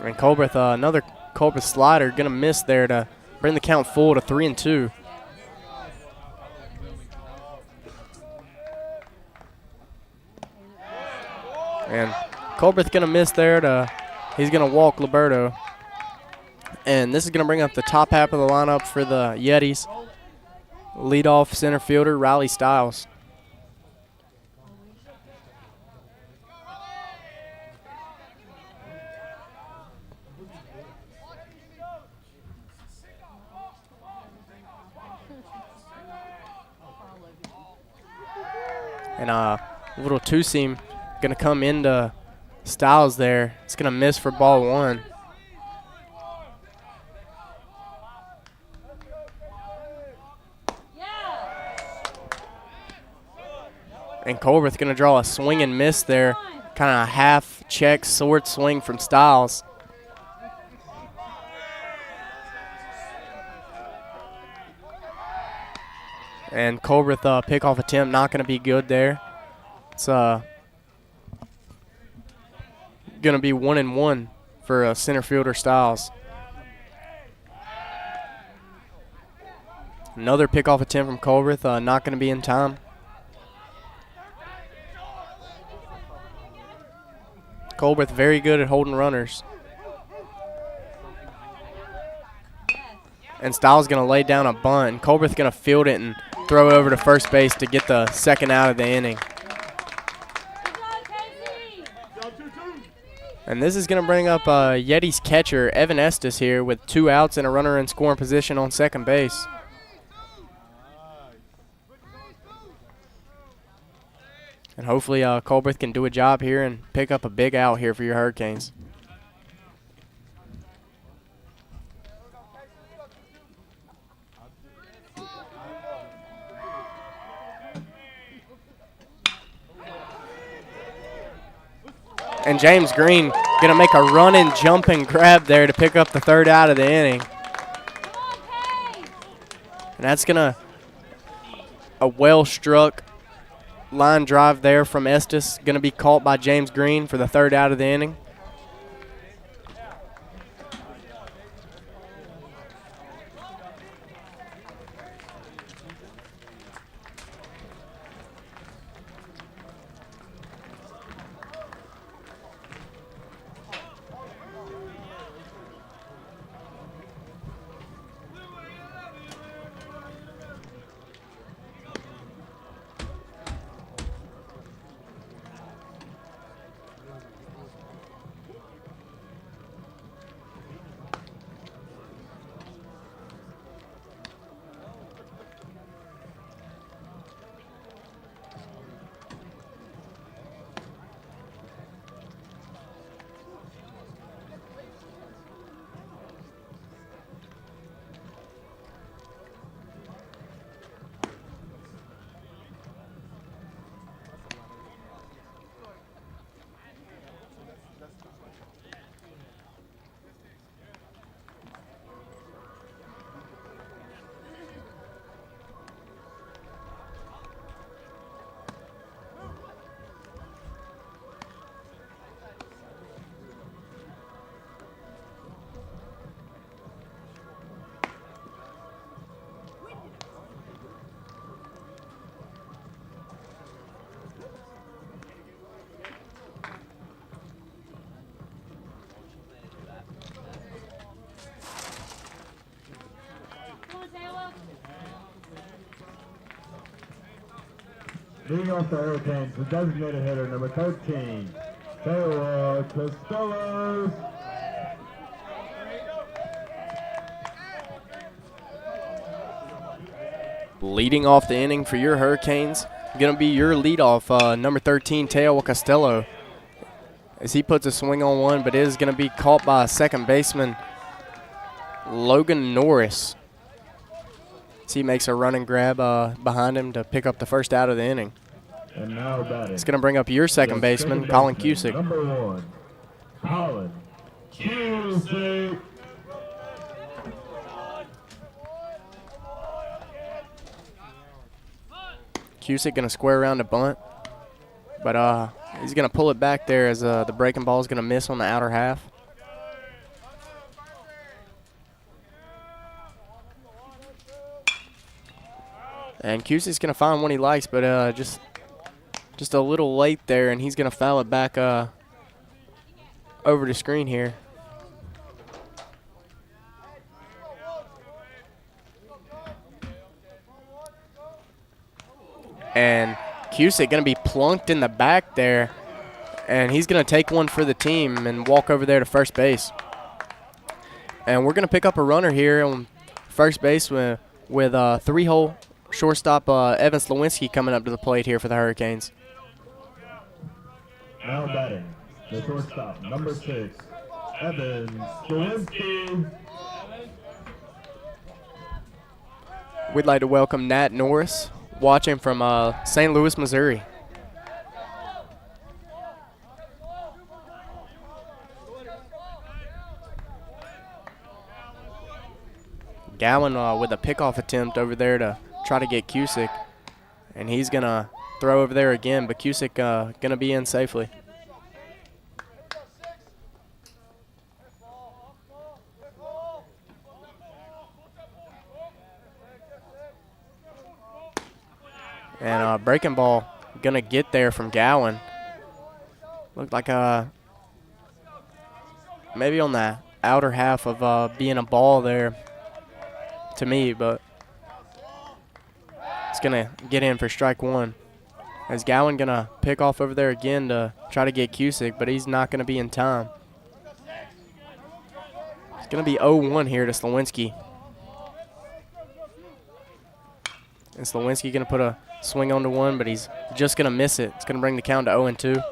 And Colbert, another Colbert slider, going to miss there to bring the count full to 3-2. And Colbert's going to miss there he's going to walk Liberto. And this is going to bring up the top half of the lineup for the Yetis. Leadoff center fielder, Riley Stiles. And a little two-seam going to come into Stiles there. It's going to miss for ball 1. And Colbert's going to draw a swing and miss there. Kind of half check sword swing from Stiles. And Colbert pickoff attempt not going to be good there. It's going to be 1-1 for center fielder Styles. Another pickoff attempt from Colbert, not going to be in time. Colbert very good at holding runners. And Styles going to lay down a bunt. And Colbert's going to field it and throw it over to first base to get the second out of the inning. And this is going to bring up Yeti's catcher, Evan Estes, here with 2 outs and a runner in scoring position on second base. And hopefully Colbert can do a job here and pick up a big out here for your Hurricanes. And James Green going to make a running, jumping grab there to pick up the 3rd out of the inning. And that's going to a well-struck line drive there from Estes. Going to be caught by James Green for the 3rd out of the inning. Leading off the Hurricanes, the designated hitter, number 13, Taylor Costello. Leading off the inning for your Hurricanes, going to be your leadoff, number 13, Teo Costello. As he puts a swing on one, but it is going to be caught by second baseman Logan Norris. As he makes a running grab behind him to pick up the 1st out of the inning. And now batting. It's going to bring up your second baseman, Colin Cusick. Number 1, Colin Cusick. Cusick going to square around the bunt, but he's going to pull it back there as the breaking ball is going to miss on the outer half. And Cusick's going to find one he likes, but just a little late there, and he's going to foul it back over the screen here. And Cusick going to be plunked in the back there, and he's going to take one for the team and walk over there to first base. And we're going to pick up a runner here on first base with 3-hole shortstop Evan Slawinski coming up to the plate here for the Hurricanes. Now batting, the shortstop, number 6, Evan Slawinski. We'd like to welcome Nat Norris, watching from St. Louis, Missouri. Gowan with a pickoff attempt over there to try to get Cusick. And he's going to throw over there again, but Cusick going to be in safely. And breaking ball going to get there from Gowan. Looked like maybe on the outer half of being a ball there to me, but it's going to get in for strike one. As Gowan going to pick off over there again to try to get Cusick, but he's not going to be in time. It's going to be 0-1 here to Slowinski. And Slowinski going to put a swing onto one, but he's just going to miss it. It's going to bring the count to 0-2.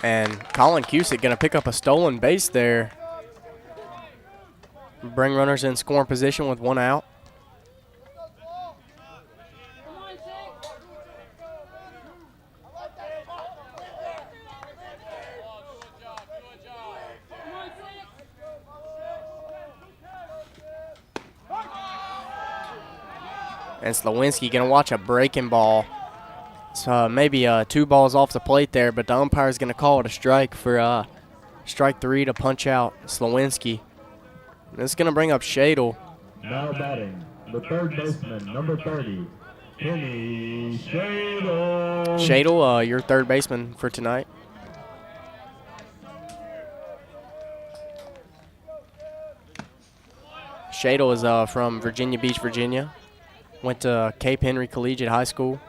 And Colin Cusick going to pick up a stolen base there. Bring runners in scoring position with one out. And Slowinski going to watch a breaking ball. So maybe 2 balls off the plate there, but the umpire is going to call it a strike for strike 3 to punch out Slowinski. This is going to bring up Shadle. Now batting, the third baseman, number 30, Kenny Shadle. Shadle, your third baseman for tonight. Shadle is from Virginia Beach, Virginia. Went to Cape Henry Collegiate High School.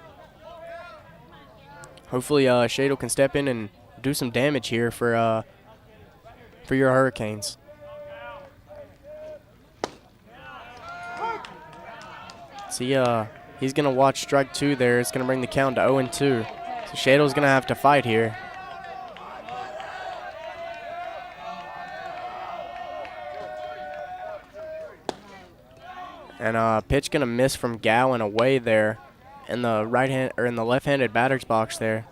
Hopefully Shadle can step in and do some damage here for your Hurricanes. See, he's going to watch strike 2 there. It's going to bring the count to 0-2. So Shadle's going to have to fight here. And pitch going to miss from Gowan away there in the right hand or in the left-handed batter's box there.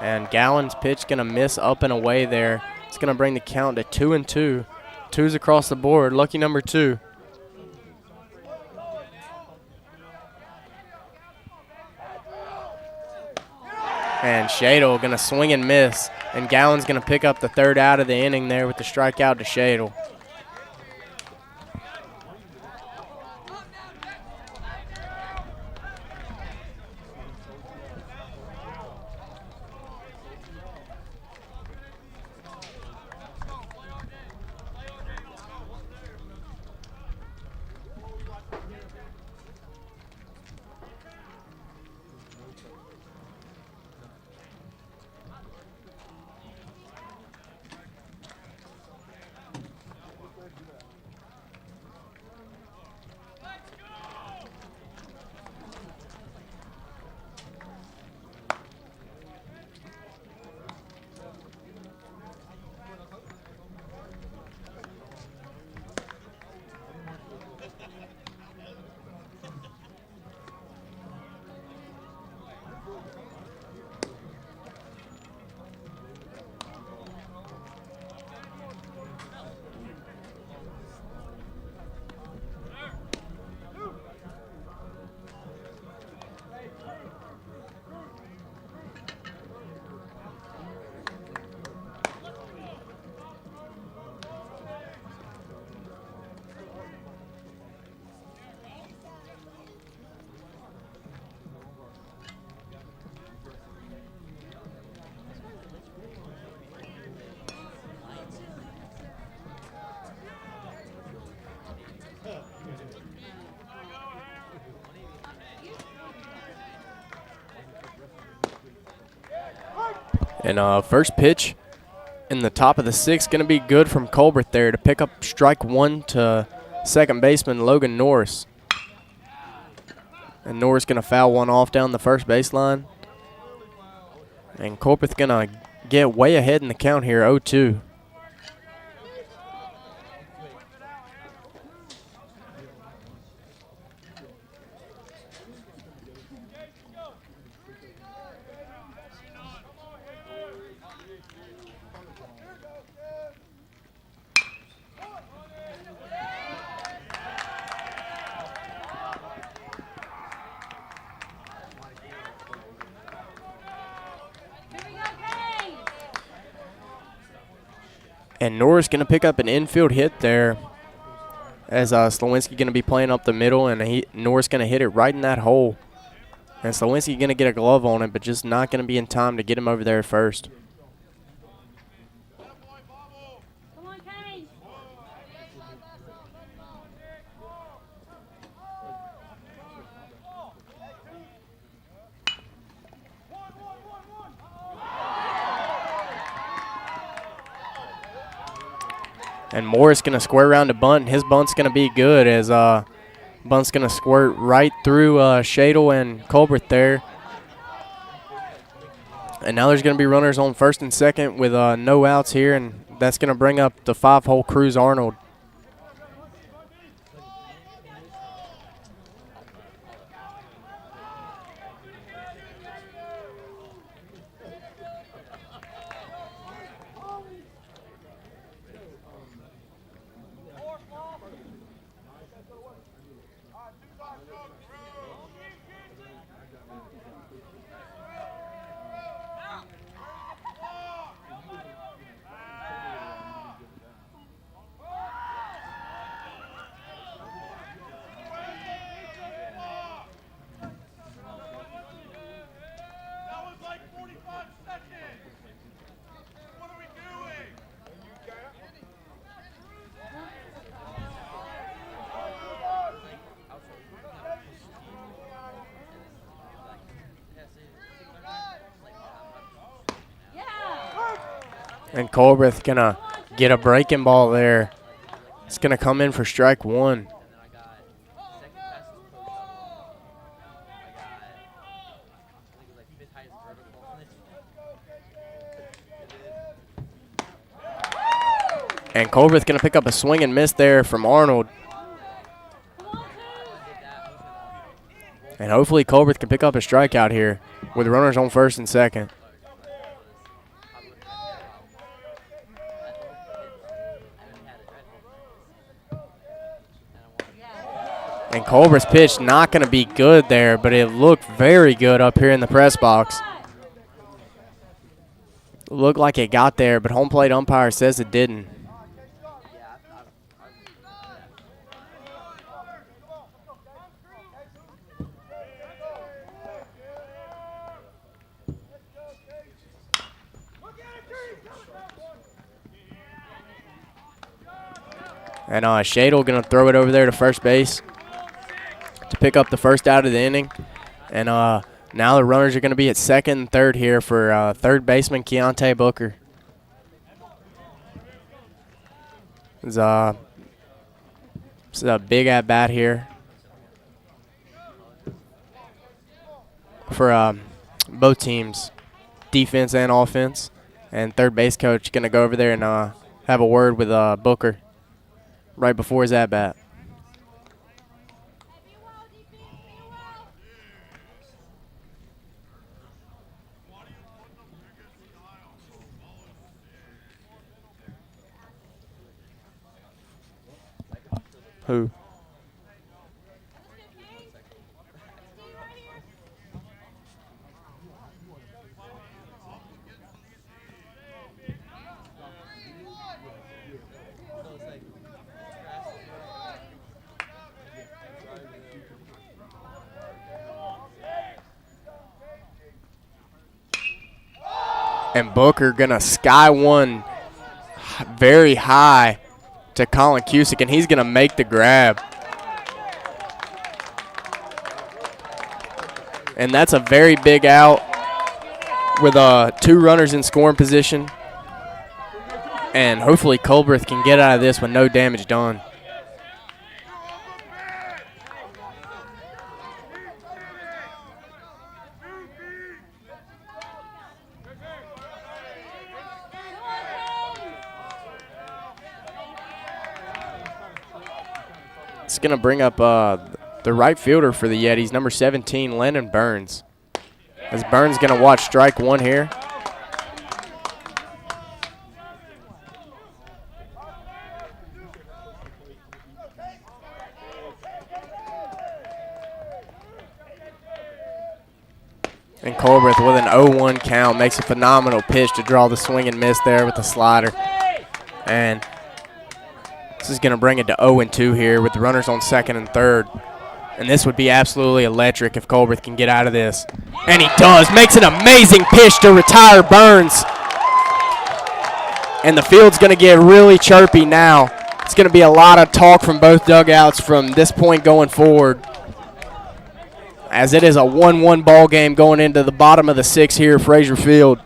And Gowan's pitch going to miss up and away there. It's going to bring the count to 2-2. 2's across the board. Lucky number 2. And Shadle going to swing and miss. And Gowan's going to pick up the third out of the inning there with the strikeout to Shadle. And first pitch in the top of the 6th going to be good from Colbert there to pick up strike 1 to second baseman Logan Norris. And Norris going to foul one off down the first baseline. And Colbert going to get way ahead in the count here, 0-2. And Norris going to pick up an infield hit there as Slowinski going to be playing up the middle, and Norris going to hit it right in that hole. And Slowinski going to get a glove on it, but just not going to be in time to get him over there first. Come on, Kane. And Morris going to square around to bunt. His bunt's going to be good as bunt's going to squirt right through Shadle and Colbert there. And now there's going to be runners on first and second with no outs here, and that's going to bring up the 5-hole Cruz Arnold. And Colbert gonna get a breaking ball there. It's gonna come in for strike one. And Colbert's gonna pick up a swing and miss there from Arnold. And hopefully Colbert can pick up a strikeout here with runners on first and second. And Colbert's pitch not going to be good there, but it looked very good up here in the press box. Looked like it got there, but home plate umpire says it didn't. And Shadle going to throw it over there to first base to pick up the first out of the inning. And now the runners are going to be at second and third here for third baseman Keontae Booker. It's a big at-bat here for both teams, defense and offense. And third base coach going to go over there and have a word with Booker right before his at-bat. Who? And Booker gonna sky one very high to Colin Cusick, and he's gonna make the grab. And that's a very big out with two runners in scoring position. And hopefully Colbert can get out of this with no damage done. It's going to bring up the right fielder for the Yetis, number 17, Landon Burns. As Burns going to watch strike one here. And Colbert with an 0-1 count makes a phenomenal pitch to draw the swing and miss there with the slider. And this is going to bring it to 0-2 here with the runners on second and third. And this would be absolutely electric if Colbert can get out of this. And he does. Makes an amazing pitch to retire Burns. And the field's going to get really chirpy now. It's going to be a lot of talk from both dugouts from this point going forward, as it is a 1-1 ball game going into the bottom of the sixth here at Frazier Field.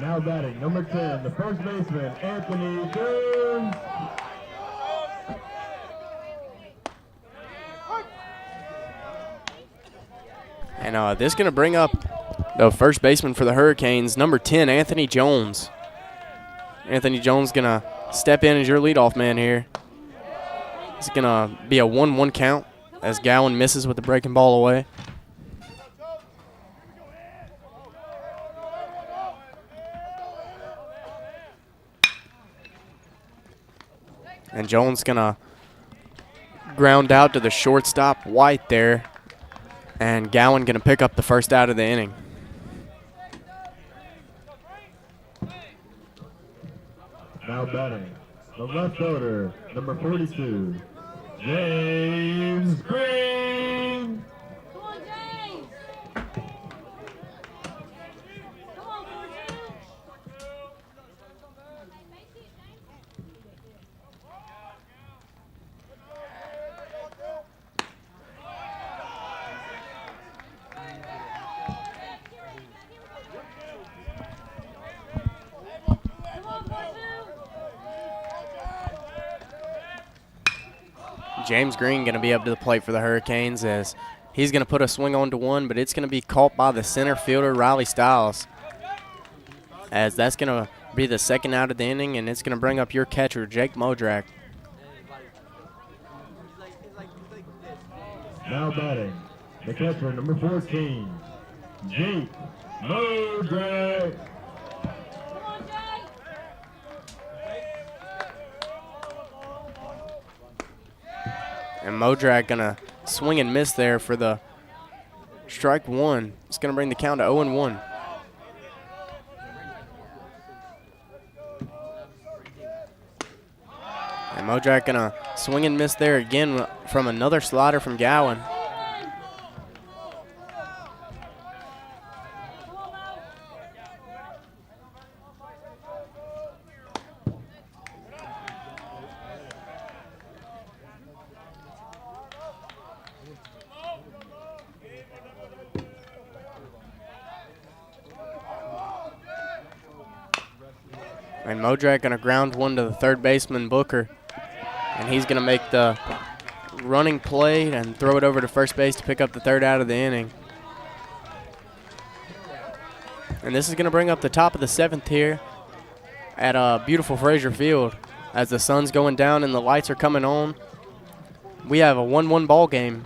Now batting, number 10, the first baseman, Anthony Jones. And this is going to bring up the first baseman for the Hurricanes, number 10, Anthony Jones. Anthony Jones going to step in as your leadoff man here. It's going to be a 1-1 count as Gowan misses with the breaking ball away. And Jones gonna ground out to the shortstop White there. And Gowan gonna pick up the first out of the inning. Now batting, the left fielder, number 42, James Green. Come on, James. Come on, 42. James Green going to be up to the plate for the Hurricanes as he's going to put a swing on to one, but it's going to be caught by the center fielder, Riley Stiles. As that's going to be the second out of the inning, and it's going to bring up your catcher, Jake Modrak. Now batting, the catcher, number 14, Jake Modrak. And Modrak gonna swing and miss there for the strike one. It's gonna bring the count to 0-1. And Modrak gonna swing and miss there again from another slider from Gowan. And Modrak gonna ground one to the third baseman, Booker. And he's gonna make the running play and throw it over to first base to pick up the 3rd out of the inning. And this is going to bring up the top of the 7th here at beautiful Frazier Field. As the sun's going down and the lights are coming on, we have a 1-1 ball game.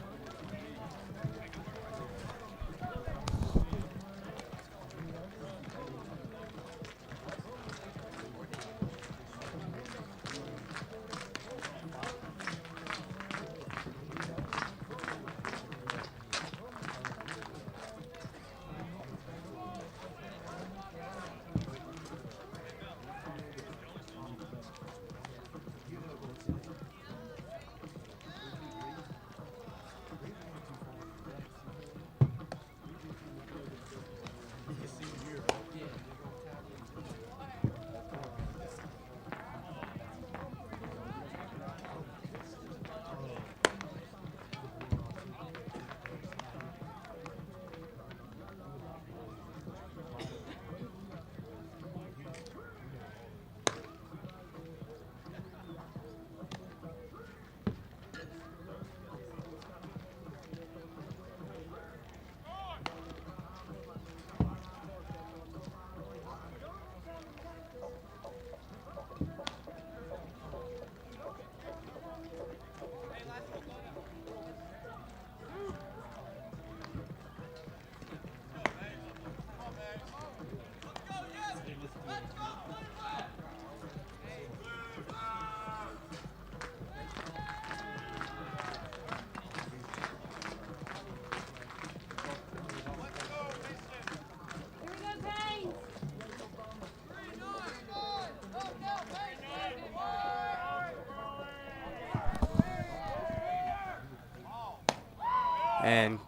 And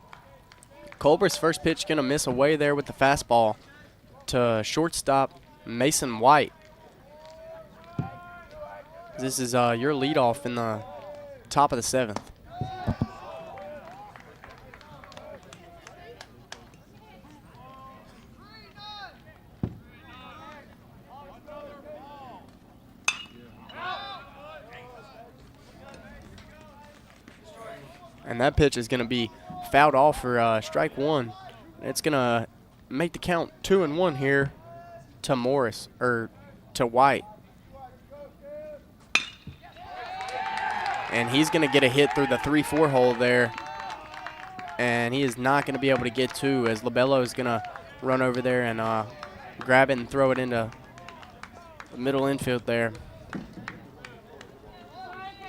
Culber's first pitch going to miss away there with the fastball to shortstop Mason White. This is your leadoff in the top of the 7th. And that pitch is going to be fouled off for strike 1. It's going to make the count 2-1 here to Morris, or to White. And he's going to get a hit through the 3-4 hole there. And he is not going to be able to get 2, as LaBello is going to run over there and grab it and throw it into the middle infield there.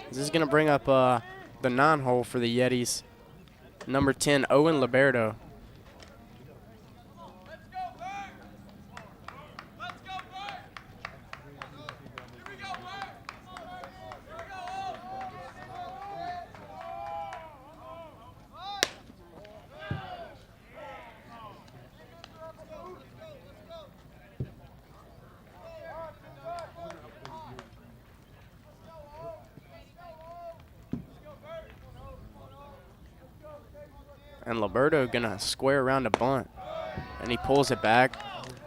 This is going to bring up the 9 hole for the Yetis. Number 10, Owen Liberto. And Liberto gonna square around a bunt, and he pulls it back.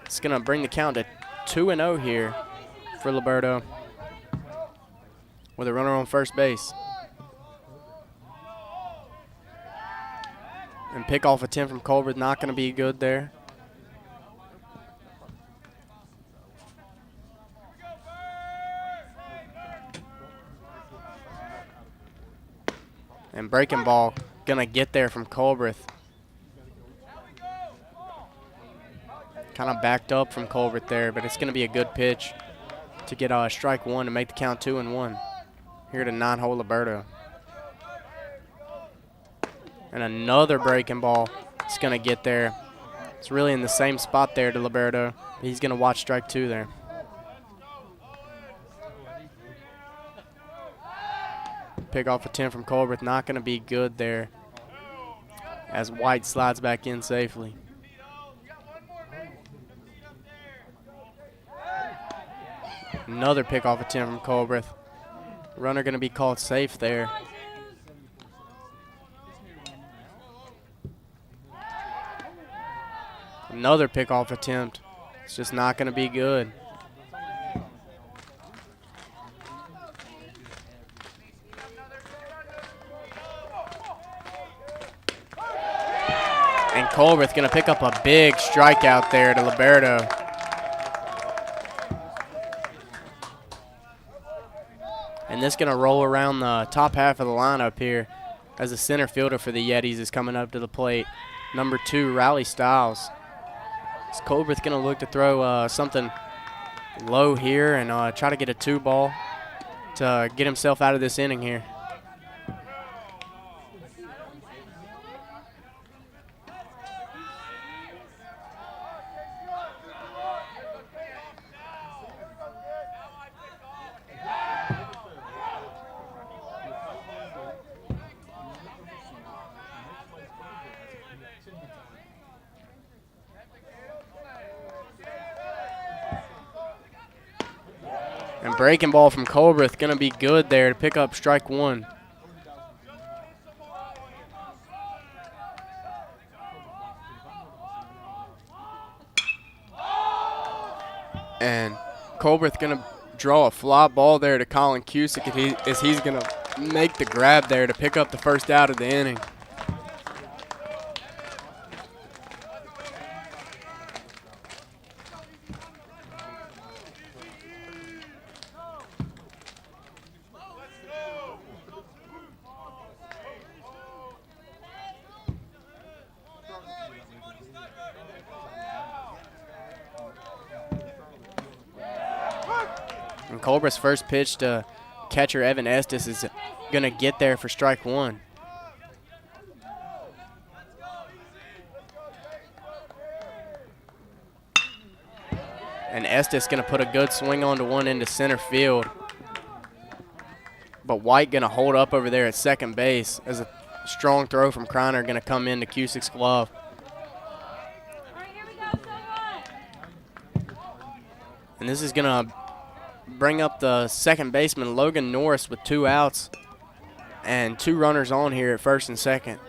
It's gonna bring the count to 2-0 here for Liberto with a runner on first base. And pickoff attempt from Colbert, not gonna be good there. And breaking ball gonna get there from Colbreth. Kind of backed up from Colbert there, but it's gonna be a good pitch to get strike 1 to make the count 2-1. Here to 9 hole Liberto. And another breaking ball. It's gonna get there. It's really in the same spot there to Liberto. He's gonna watch strike 2 there. Pickoff attempt from Colbert, not gonna be good there, as White slides back in safely. Another pickoff attempt from Colbert. Runner going to be called safe there. Another pickoff attempt. It's just not going to be good. Colbert going to pick up a big strikeout there to Liberto. And this going to roll around the top half of the lineup here as the center fielder for the Yetis is coming up to the plate. Number 2, Riley Stiles. Colbert's going to look to throw something low here and try to get a 2-ball to get himself out of this inning here. And breaking ball from Colbert going to be good there to pick up strike 1. And Colbert going to draw a fly ball there to Colin Cusick as he's going to make the grab there to pick up the first out of the inning. And Colbert's first pitch to catcher Evan Estes is going to get there for strike 1. And Estes going to put a good swing onto one into center field. But White going to hold up over there at second base as a strong throw from Kreiner going to come into Cusick's glove. And this is going to bring up the second baseman, Logan Norris, with 2 outs and 2 runners on here at first and second.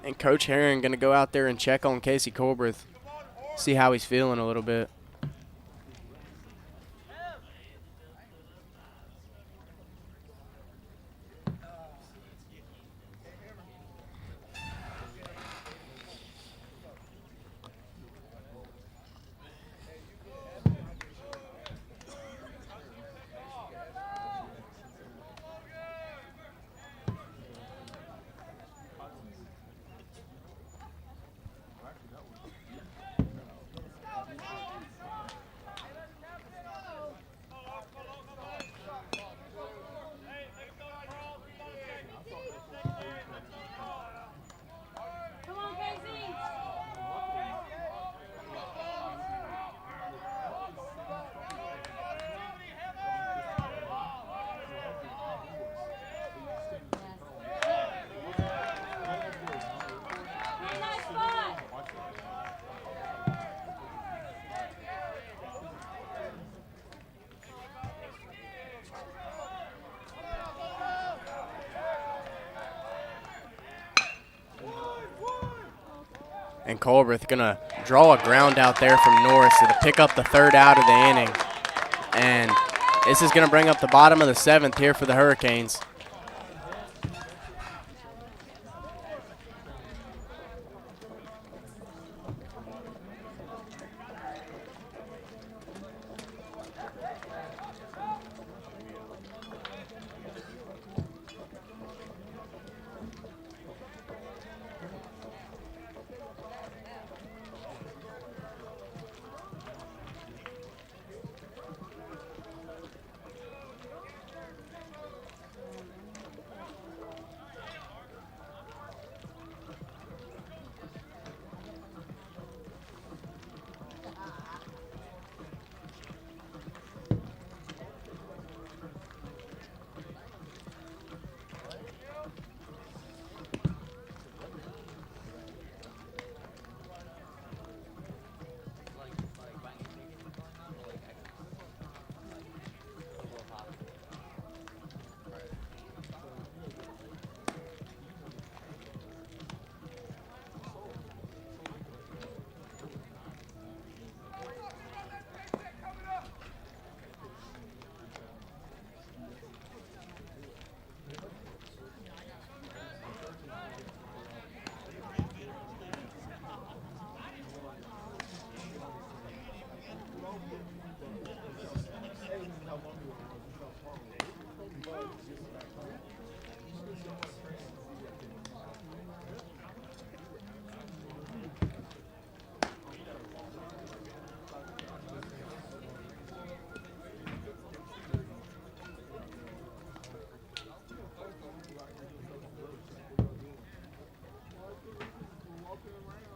And Coach Herring going to go out there and check on Casey Colbert, see how he's feeling a little bit. And Colbert going to draw a ground out there from Norris to pick up the 3rd out of the inning. And this is going to bring up the bottom of the 7th here for the Hurricanes.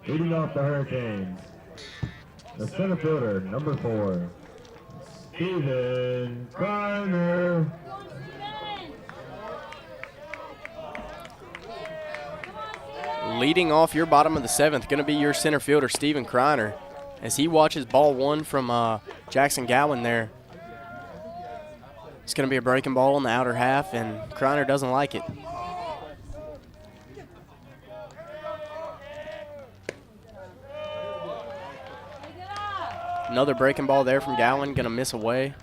Leading off the Hurricanes, the center fielder, number 4, Steven Kreiner. Go on, Steven. Come on, Steven. Leading off your bottom of the 7th, going to be your center fielder, Steven Kreiner, as he watches ball 1 from Jackson Gowan there. It's going to be a breaking ball in the outer half, and Kreiner doesn't like it. Pick it up. Another breaking ball there from Gowan, going to miss away.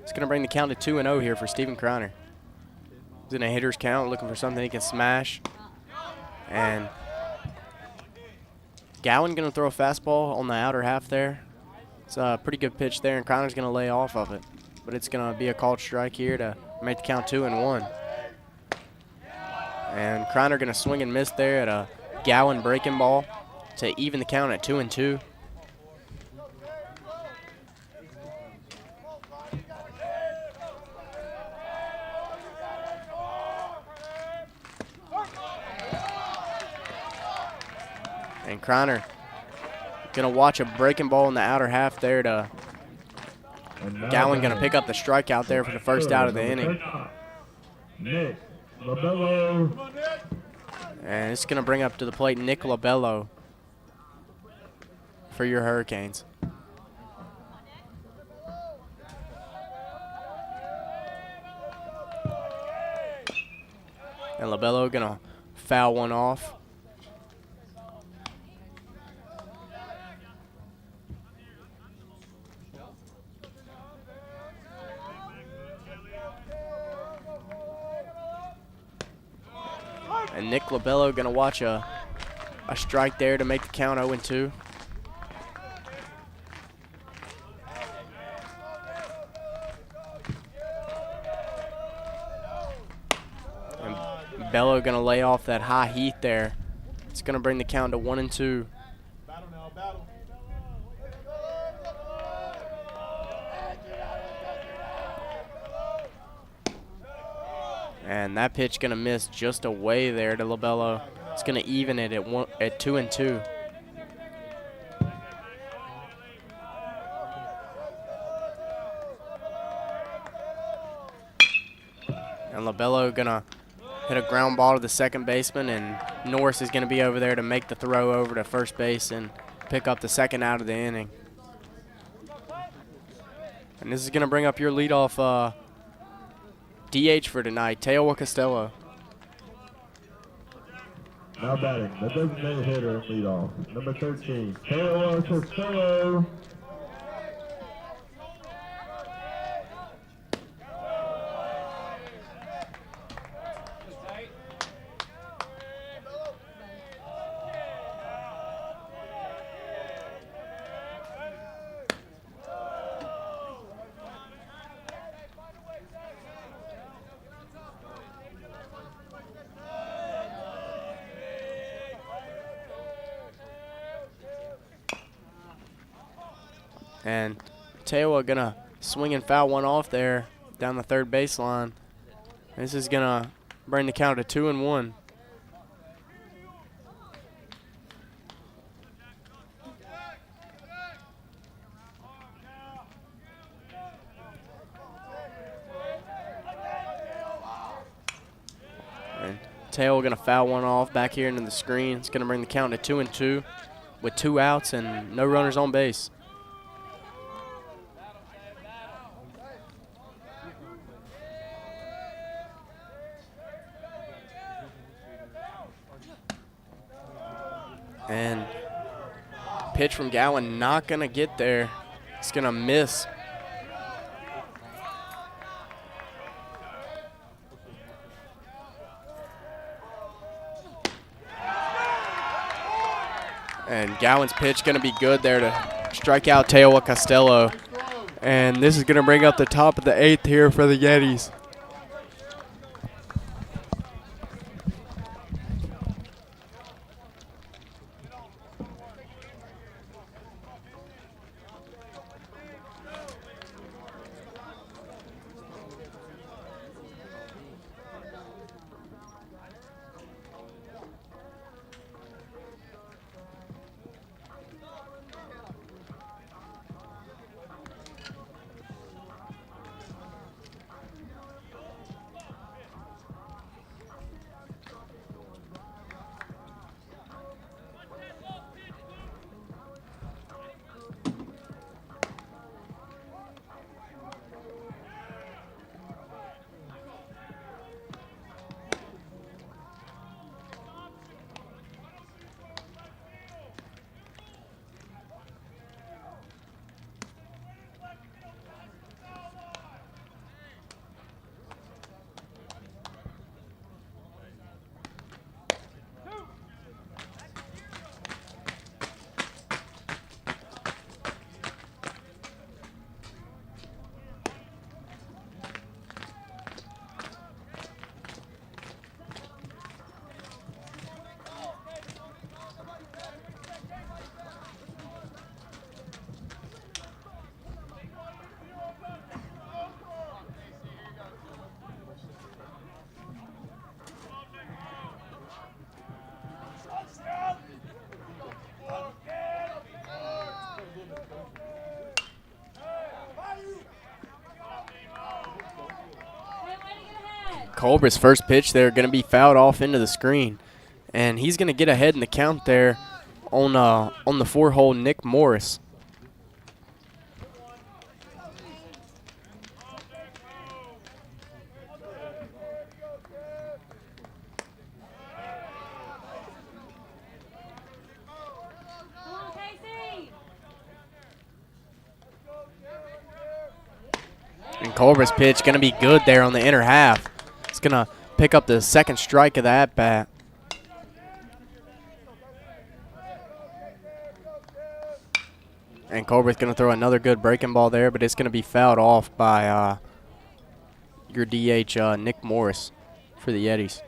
It's going to bring the count to 2-0 here for Steven Kreiner. He's in a hitter's count, looking for something he can smash. And Gowan going to throw a fastball on the outer half there. It's a pretty good pitch there, and Kreiner's going to lay off of it. But it's going to be a called strike here to make the count 2-1. And Kreiner going to swing and miss there at a Gowan breaking ball to even the count at 2-2. And Kreiner going to watch a breaking ball in the outer half there to Gowan, going to pick up the strikeout there for the first out of the inning. Nick Labello. And it's going to bring up to the plate Nick Labello for your Hurricanes. And Labello going to foul one off. And Nick Labello going to watch a strike there to make the count 0-2. And Bello going to lay off that high heat there. It's going to bring the count to 1-2. And that pitch going to miss just away there to Labello. It's going to even it at 2-2. And Labello going to hit a ground ball to the second baseman, and Norris is going to be over there to make the throw over to first base and pick up the second out of the inning. And this is going to bring up your leadoff DH for tonight, Teowa Costello. Now batting, the designated hitter at leadoff, number 13, Teowa Costello. And Teowa gonna swing and foul one off there down the third baseline. This is gonna bring the count to 2-1. And Teowa gonna foul one off back here into the screen. It's gonna bring the count to 2-2 with 2 outs and no runners on base. And pitch from Gowan not going to get there. It's going to miss. And Gowan's pitch going to be good there to strike out Teowa Costello. And this is going to bring up the top of the 8th here for the Yetis. Colbert's first pitch there going to be fouled off into the screen. And he's going to get ahead in the count there on the 4-hole Nick Morris. Come on, Casey. And Colbert's pitch going to be good there on the inner half. It's going to pick up the second strike of the at-bat. And Colbert's going to throw another good breaking ball there, but it's going to be fouled off by your DH, Nick Morris, for the Yetis.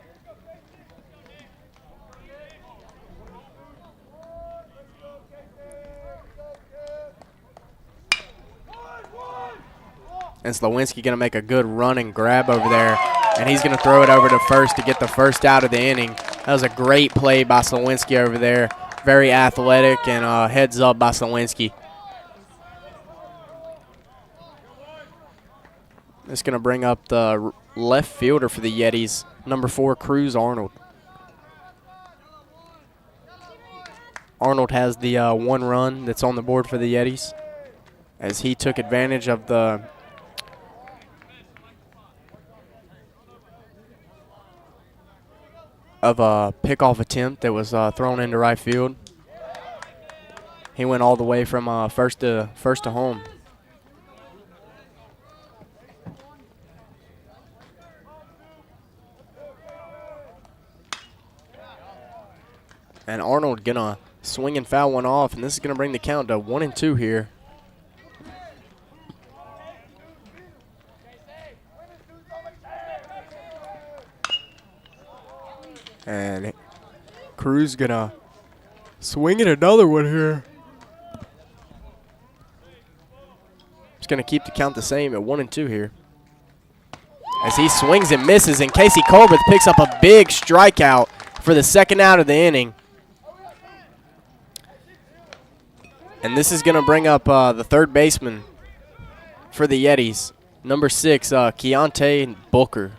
And Slowinski going to make a good run and grab over there. And he's going to throw it over to first to get the first out of the inning. That was a great play by Slowinski over there. Very athletic and heads up by Slowinski. It's going to bring up the left fielder for the Yetis, number 4, Cruz Arnold. Arnold has the one run that's on the board for the Yetis, as he took advantage of the a pickoff attempt that was thrown into right field. He went all the way from first to home. And Arnold gonna swing and foul one off, and this is gonna bring the count to 1-2 here. And Cruz gonna swing at another one here. Just gonna keep the count the same at 1-2 here. As he swings and misses, and Casey Colbert picks up a big strikeout for the second out of the inning. And this is gonna bring up the third baseman for the Yetis, number 6, Keontae Booker.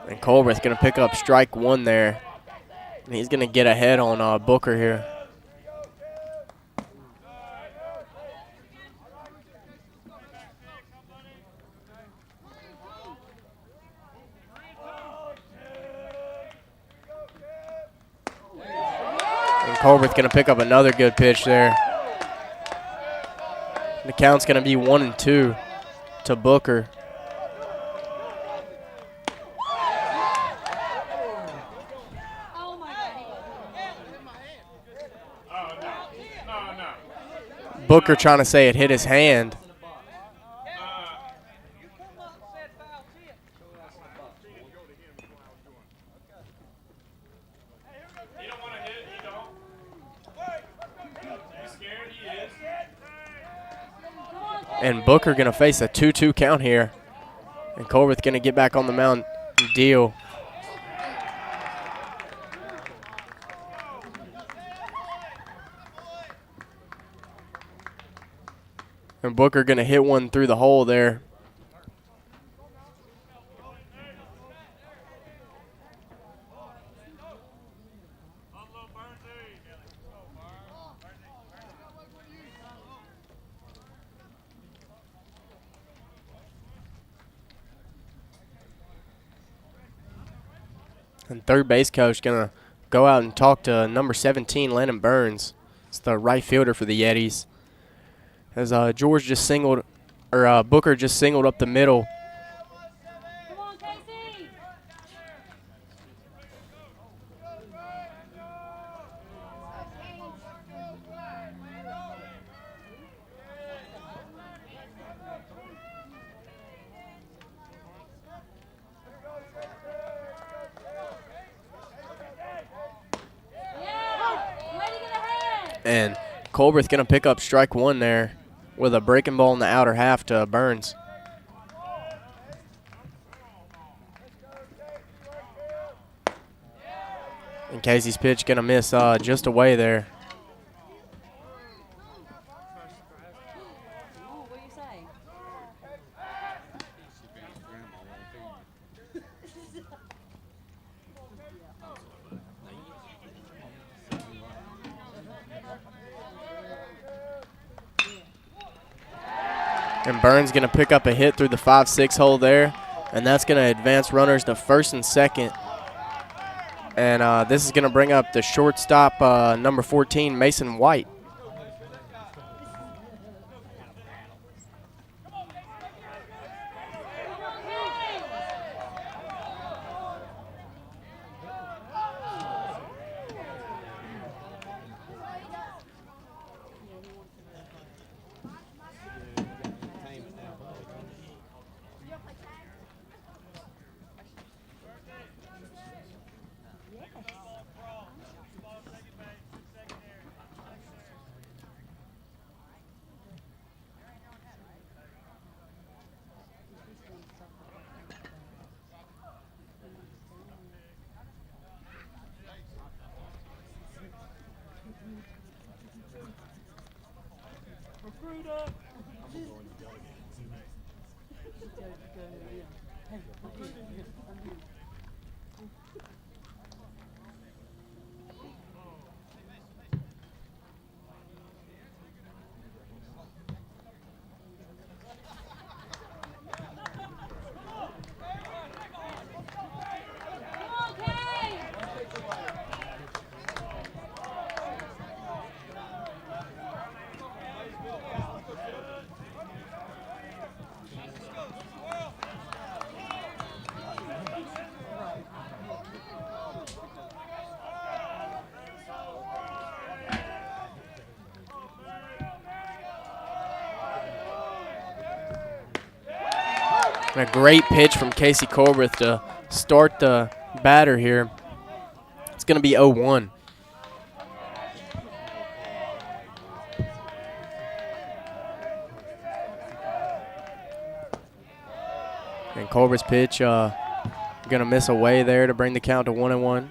And Colbert's going to pick up strike one there. And he's going to get ahead on Booker here. And Colbert's going to pick up another good pitch there. The count's going to be 1-2 to Booker. Booker trying to say it hit his hand. And Booker going to face a 2-2 count here. And Colbert's going to get back on the mound and deal. And Booker going to hit one through the hole there. And third base coach going to go out and talk to number 17, Landon Burns. It's the right fielder for the Yetis. As George just singled, or Booker just singled up the middle. Come on, Casey. Yeah, way to get ahead. And Colbert's going to pick up strike one there with a breaking ball in the outer half to Burns. And Casey's pitch going to miss just away there. Oh, what do you say? And Burns going to pick up a hit through the 5-6 hole there, and that's going to advance runners to first and second. And this is going to bring up the shortstop, number 14, Mason White. And a great pitch from Casey Colbreth to start the batter here. It's going to be 0-1. And Colbreth's pitch going to miss away there to bring the count to 1-1.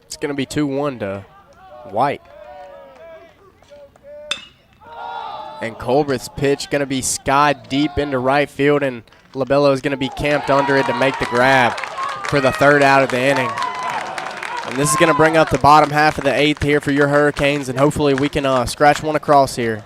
It's going to be 2-1 to White. And Colbreth's pitch going to be skied deep into right field, and LaBello is going to be camped under it to make the grab for the third out of the inning. And this is going to bring up the bottom half of the eighth here for your Hurricanes, and hopefully we can scratch one across here.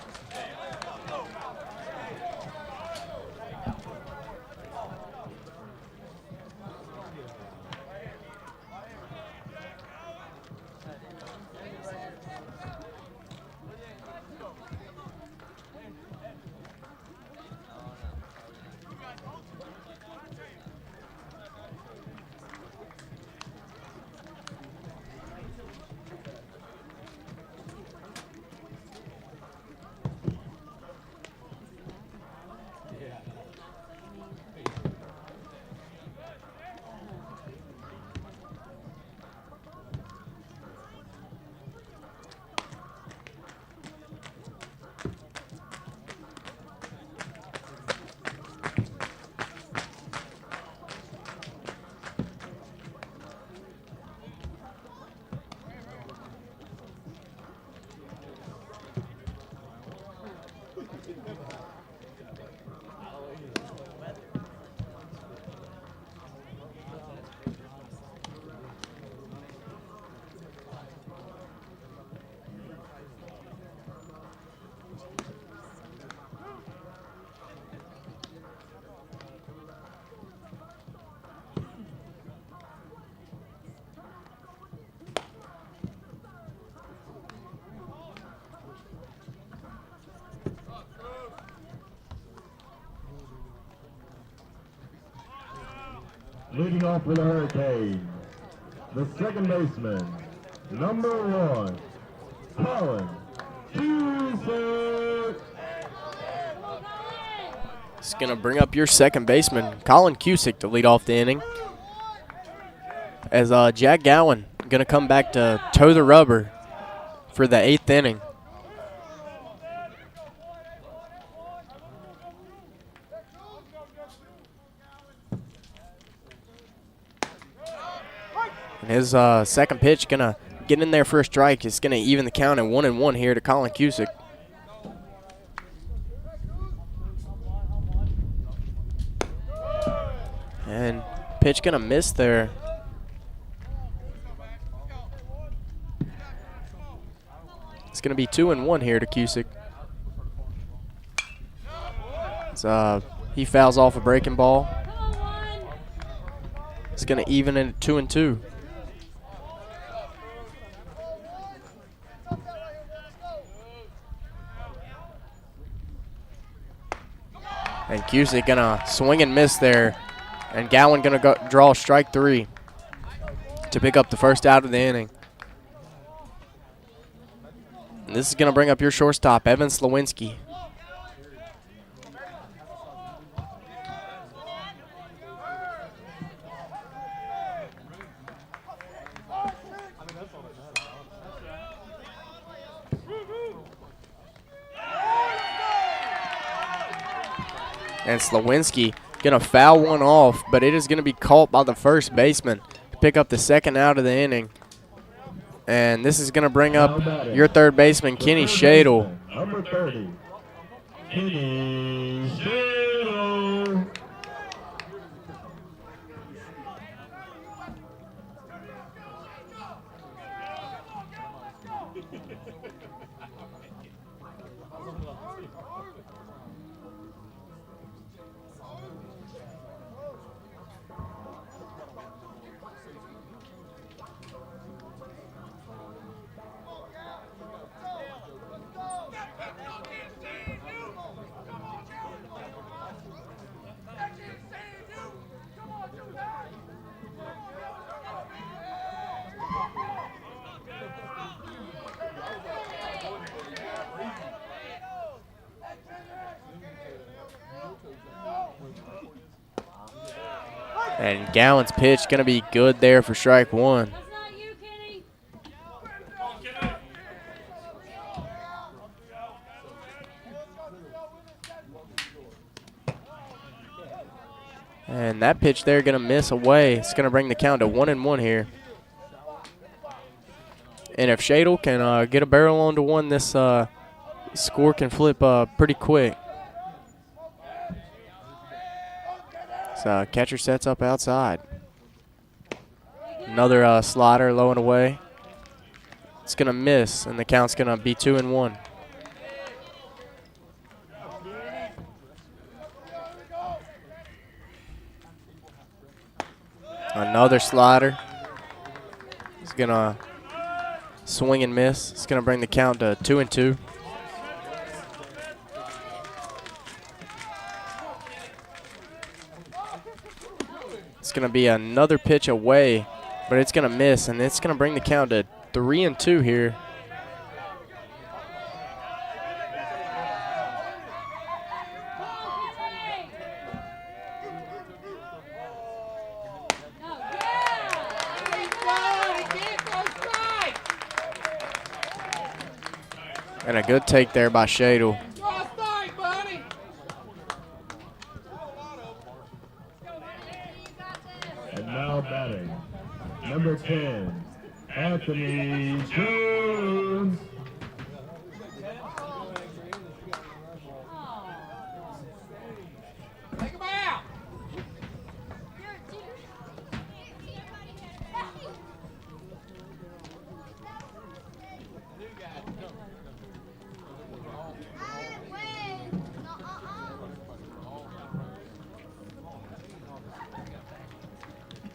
Leading off for the Hurricanes, the second baseman, number 1, Colin Cusick. It's going to bring up your second baseman, Colin Cusick, to lead off the inning. As Jack Gowan going to come back to toe the rubber for the 8th inning. And his second pitch going to get in there for a strike. It's going to even the count at 1-1 here to Colin Cusick. And pitch going to miss there. It's going to be 2-1 here to Cusick. He fouls off a breaking ball. It's going to even in at 2-2. And Cusick going to swing and miss there. And Gowan going to draw strike 3 to pick up the first out of the inning. And this is going to bring up your shortstop, Evan Slawinski. And Slawinski going to foul one off, but it is going to be caught by the first baseman to pick up the second out of the inning. And this is going to bring up your third baseman, Kenny Shadle. Number 30, Kenny Shadle. And Gowan's pitch going to be good there for strike 1. That's not you, Kenny. And that pitch there going to miss away. It's going to bring the count to 1-1 here. And if Shadle can get a barrel onto one, this score can flip pretty quick. So catcher sets up outside. Another slider low and away. It's going to miss, and the count's going to be 2-1. Another slider. It's going to swing and miss. It's going to bring the count to 2-2. It's going to be another pitch away, but it's going to miss, and it's going to bring the count to 3-2 here. And a good take there by Shadle. And now batting, number 10, Anthony Jones. Take him out!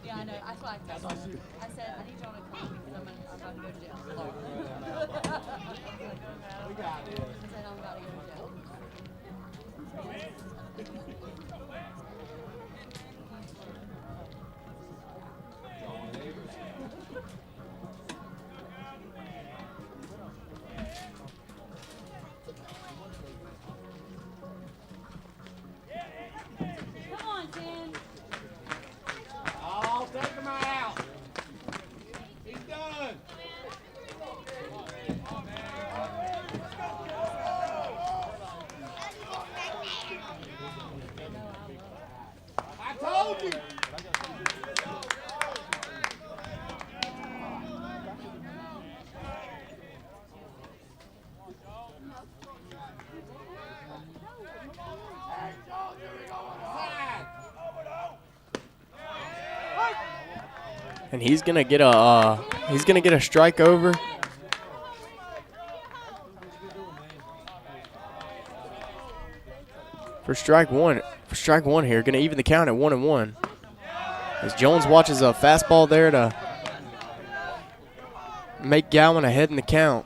Yeah, I know. That's why I said I need y'all to come because I'm about to go to jail. We got it. I said I'm about to go to jail. And he's gonna get a strike over. For strike one here, gonna even the count at 1-1. As Jones watches a fastball there to make Gowan ahead in the count.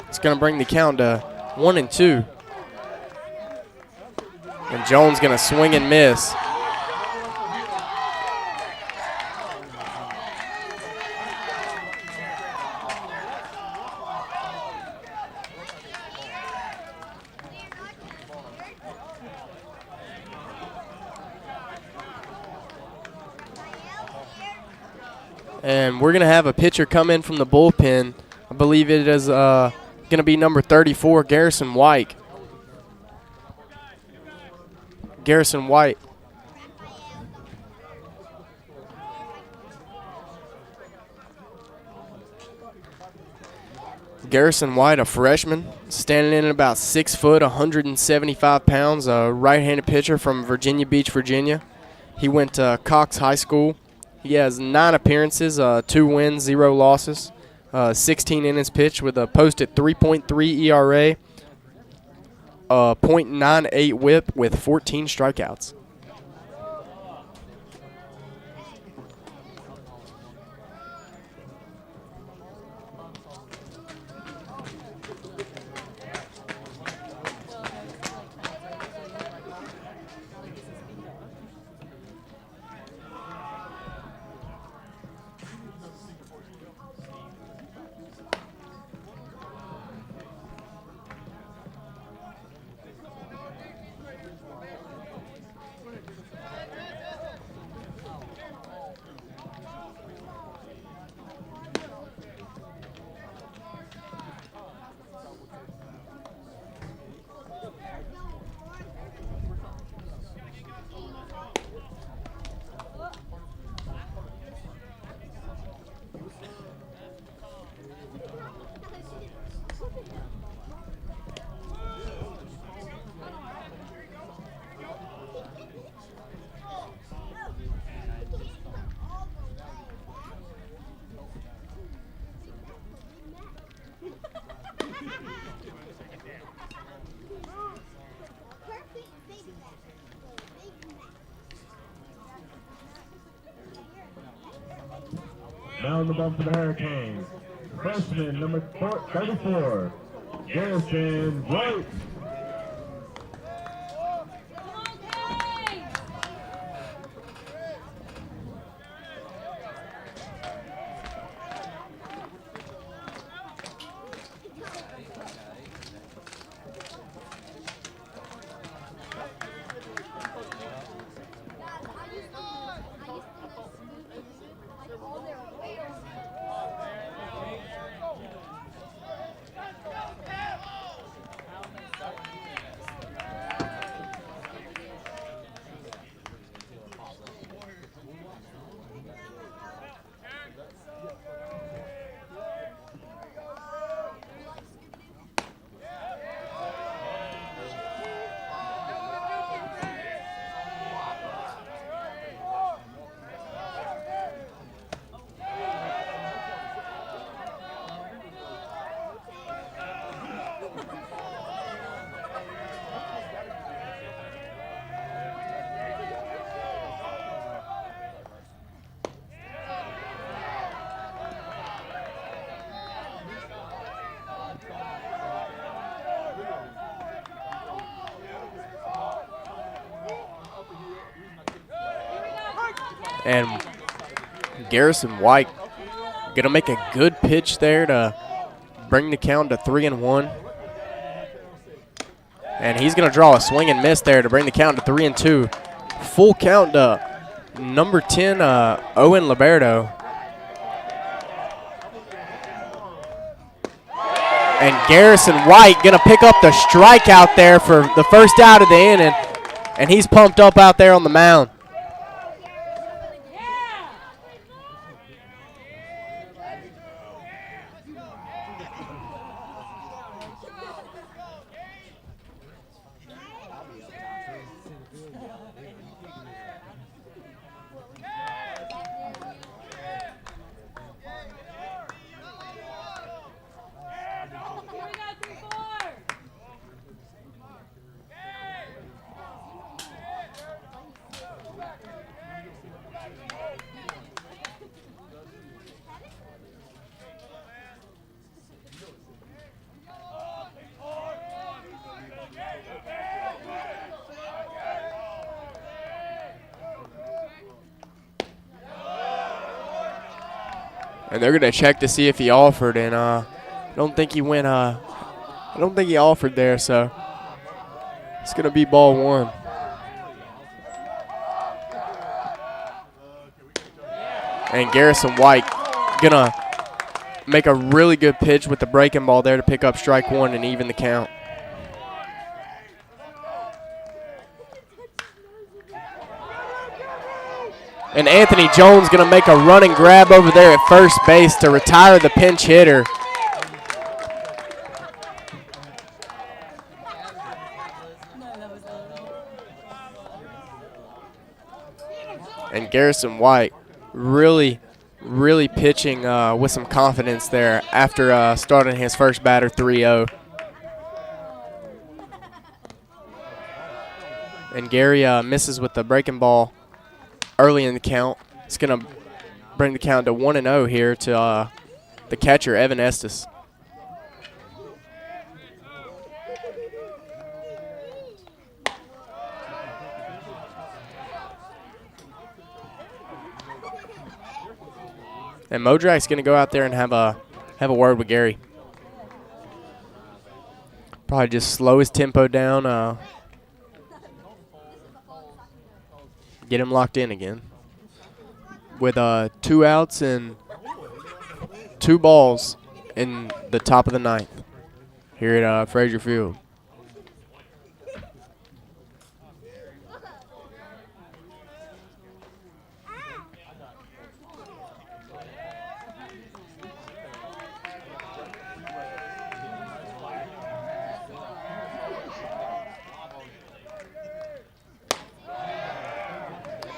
It's gonna bring the count to 1-2. And Jones gonna swing and miss. And we're going to have a pitcher come in from the bullpen. I believe it is going to be number 34, Garrison White. Garrison White. Garrison White, a freshman, standing in at about 6 foot, 175 pounds, a right-handed pitcher from Virginia Beach, Virginia. He went to Cox High School. He has 9 appearances, 2 wins, 0 losses, 16 innings pitched with a posted 3.3 ERA, .98 whip with 14 strikeouts. Now on the bump for the Hurricanes, freshman number 34, Garrison White. And Garrison White going to make a good pitch there to bring the count to 3-1. And he's going to draw a swing and miss there to bring the count to 3-2. Full count to number 10, Owen Liberto. And Garrison White going to pick up the strikeout there for the first out of the inning. And he's pumped up out there on the mound. And they're going to check to see if he offered, and I don't think he went. I don't think he offered there, so it's going to be ball one. And Garrison White gonna make a really good pitch with the breaking ball there to pick up strike one and even the count. And Anthony Jones gonna make a running grab over there at first base to retire the pinch hitter. And Garrison White really pitching with some confidence there after starting his first batter 3-0. And Gary misses with the breaking ball early in the count. It's going to bring the count to 1-0 here to the catcher, Evan Estes. And Modrak's going to go out there and have a word with Gary. Probably just slow his tempo down, get him locked in again. With 2 outs and 2 balls in the top of the 9th here at Frazier Field.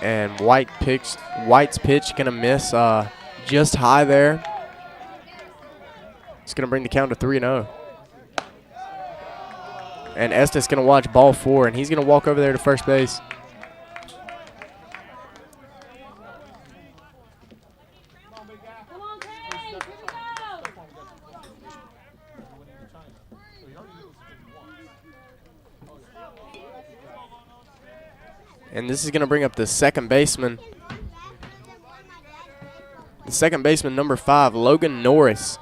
And White's pitch gonna miss just high there. It's gonna bring the count to 3-0. And Estes gonna watch ball 4, and he's gonna walk over there to first base. Come on, Case. Here we go. And this is gonna bring up the second baseman. The second baseman, number 5, Logan Norris.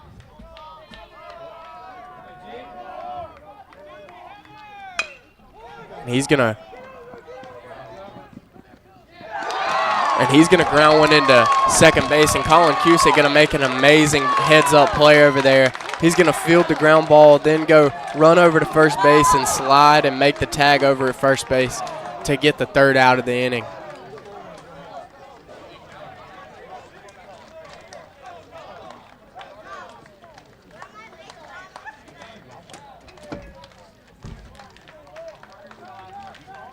And he's gonna ground one into second base, and Colin Cusick gonna make an amazing heads-up play over there. He's gonna field the ground ball, then go run over to first base and slide and make the tag over at first base to get the 3rd out of the inning.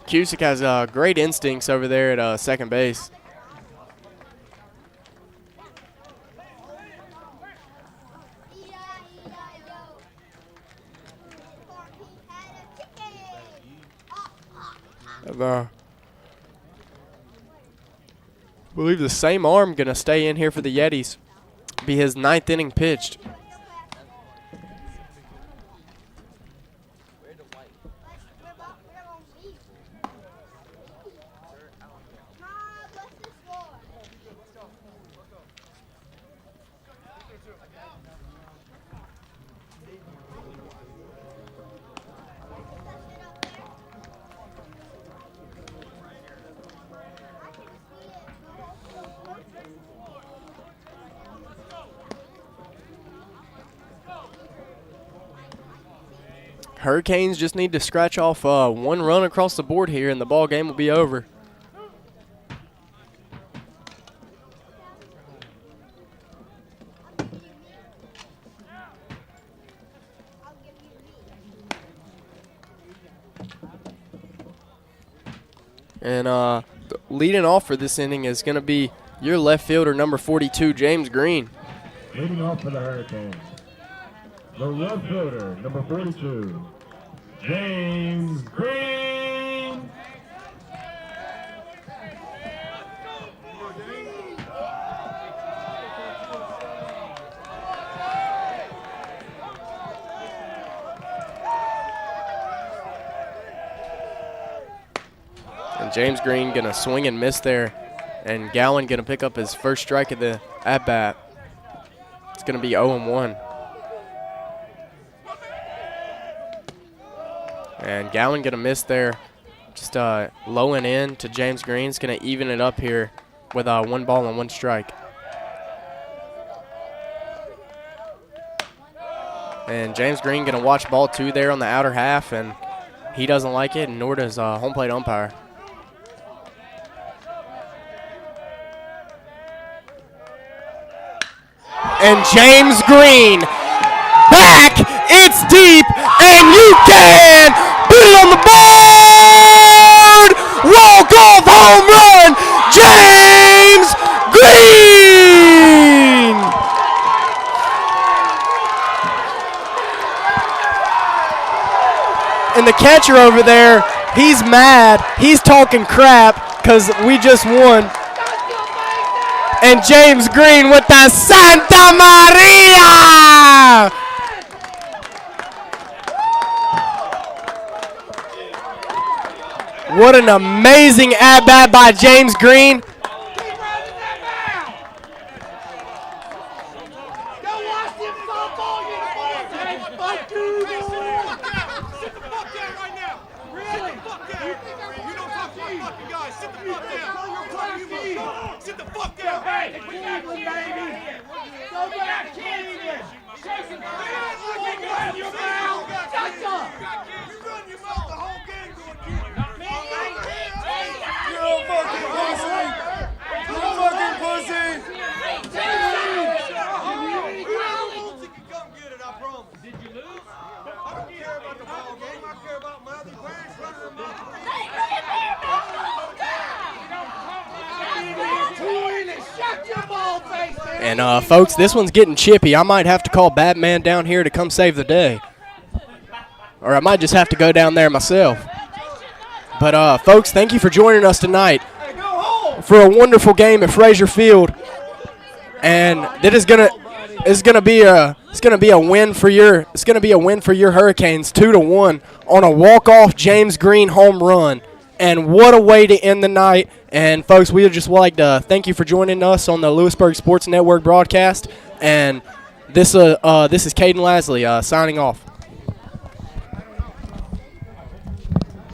Cusick has great instincts over there at second base. I believe the same arm going to stay in here for the Yetis. Be his 9th inning pitched. Hurricanes just need to scratch off 1 run across the board here, and the ball game will be over. And leading off for this inning is going to be your left fielder, number 42, James Green. Leading off for the Hurricanes, the left fielder, number 42, James Green. And James Green gonna swing and miss there, and Gowan gonna pick up his first strike of the at-bat. It's going to be 0-1. And Gowan going to miss there. Just low and in to James Green's going to even it up here with 1 ball and 1 strike. And James Green going to watch ball 2 there on the outer half, and he doesn't like it, and nor does home plate umpire. And James Green back, it's deep, and you can put it on the board! Walk-off home run, James Green! And the catcher over there, he's mad, he's talking crap because we just won. And James Green with the Santa Maria! What an amazing at-bat by James Green. And folks, this one's getting chippy. I might have to call Batman down here to come save the day. Or I might just have to go down there myself. But folks, thank you for joining us tonight for a wonderful game at Frazier Field. And that is gonna be a win for your Hurricanes, 2-1 on a walk-off James Green home run. And what a way to end the night. And, folks, we would just like to thank you for joining us on the Louisburg Sports Network broadcast. And this is Caden Lasley signing off.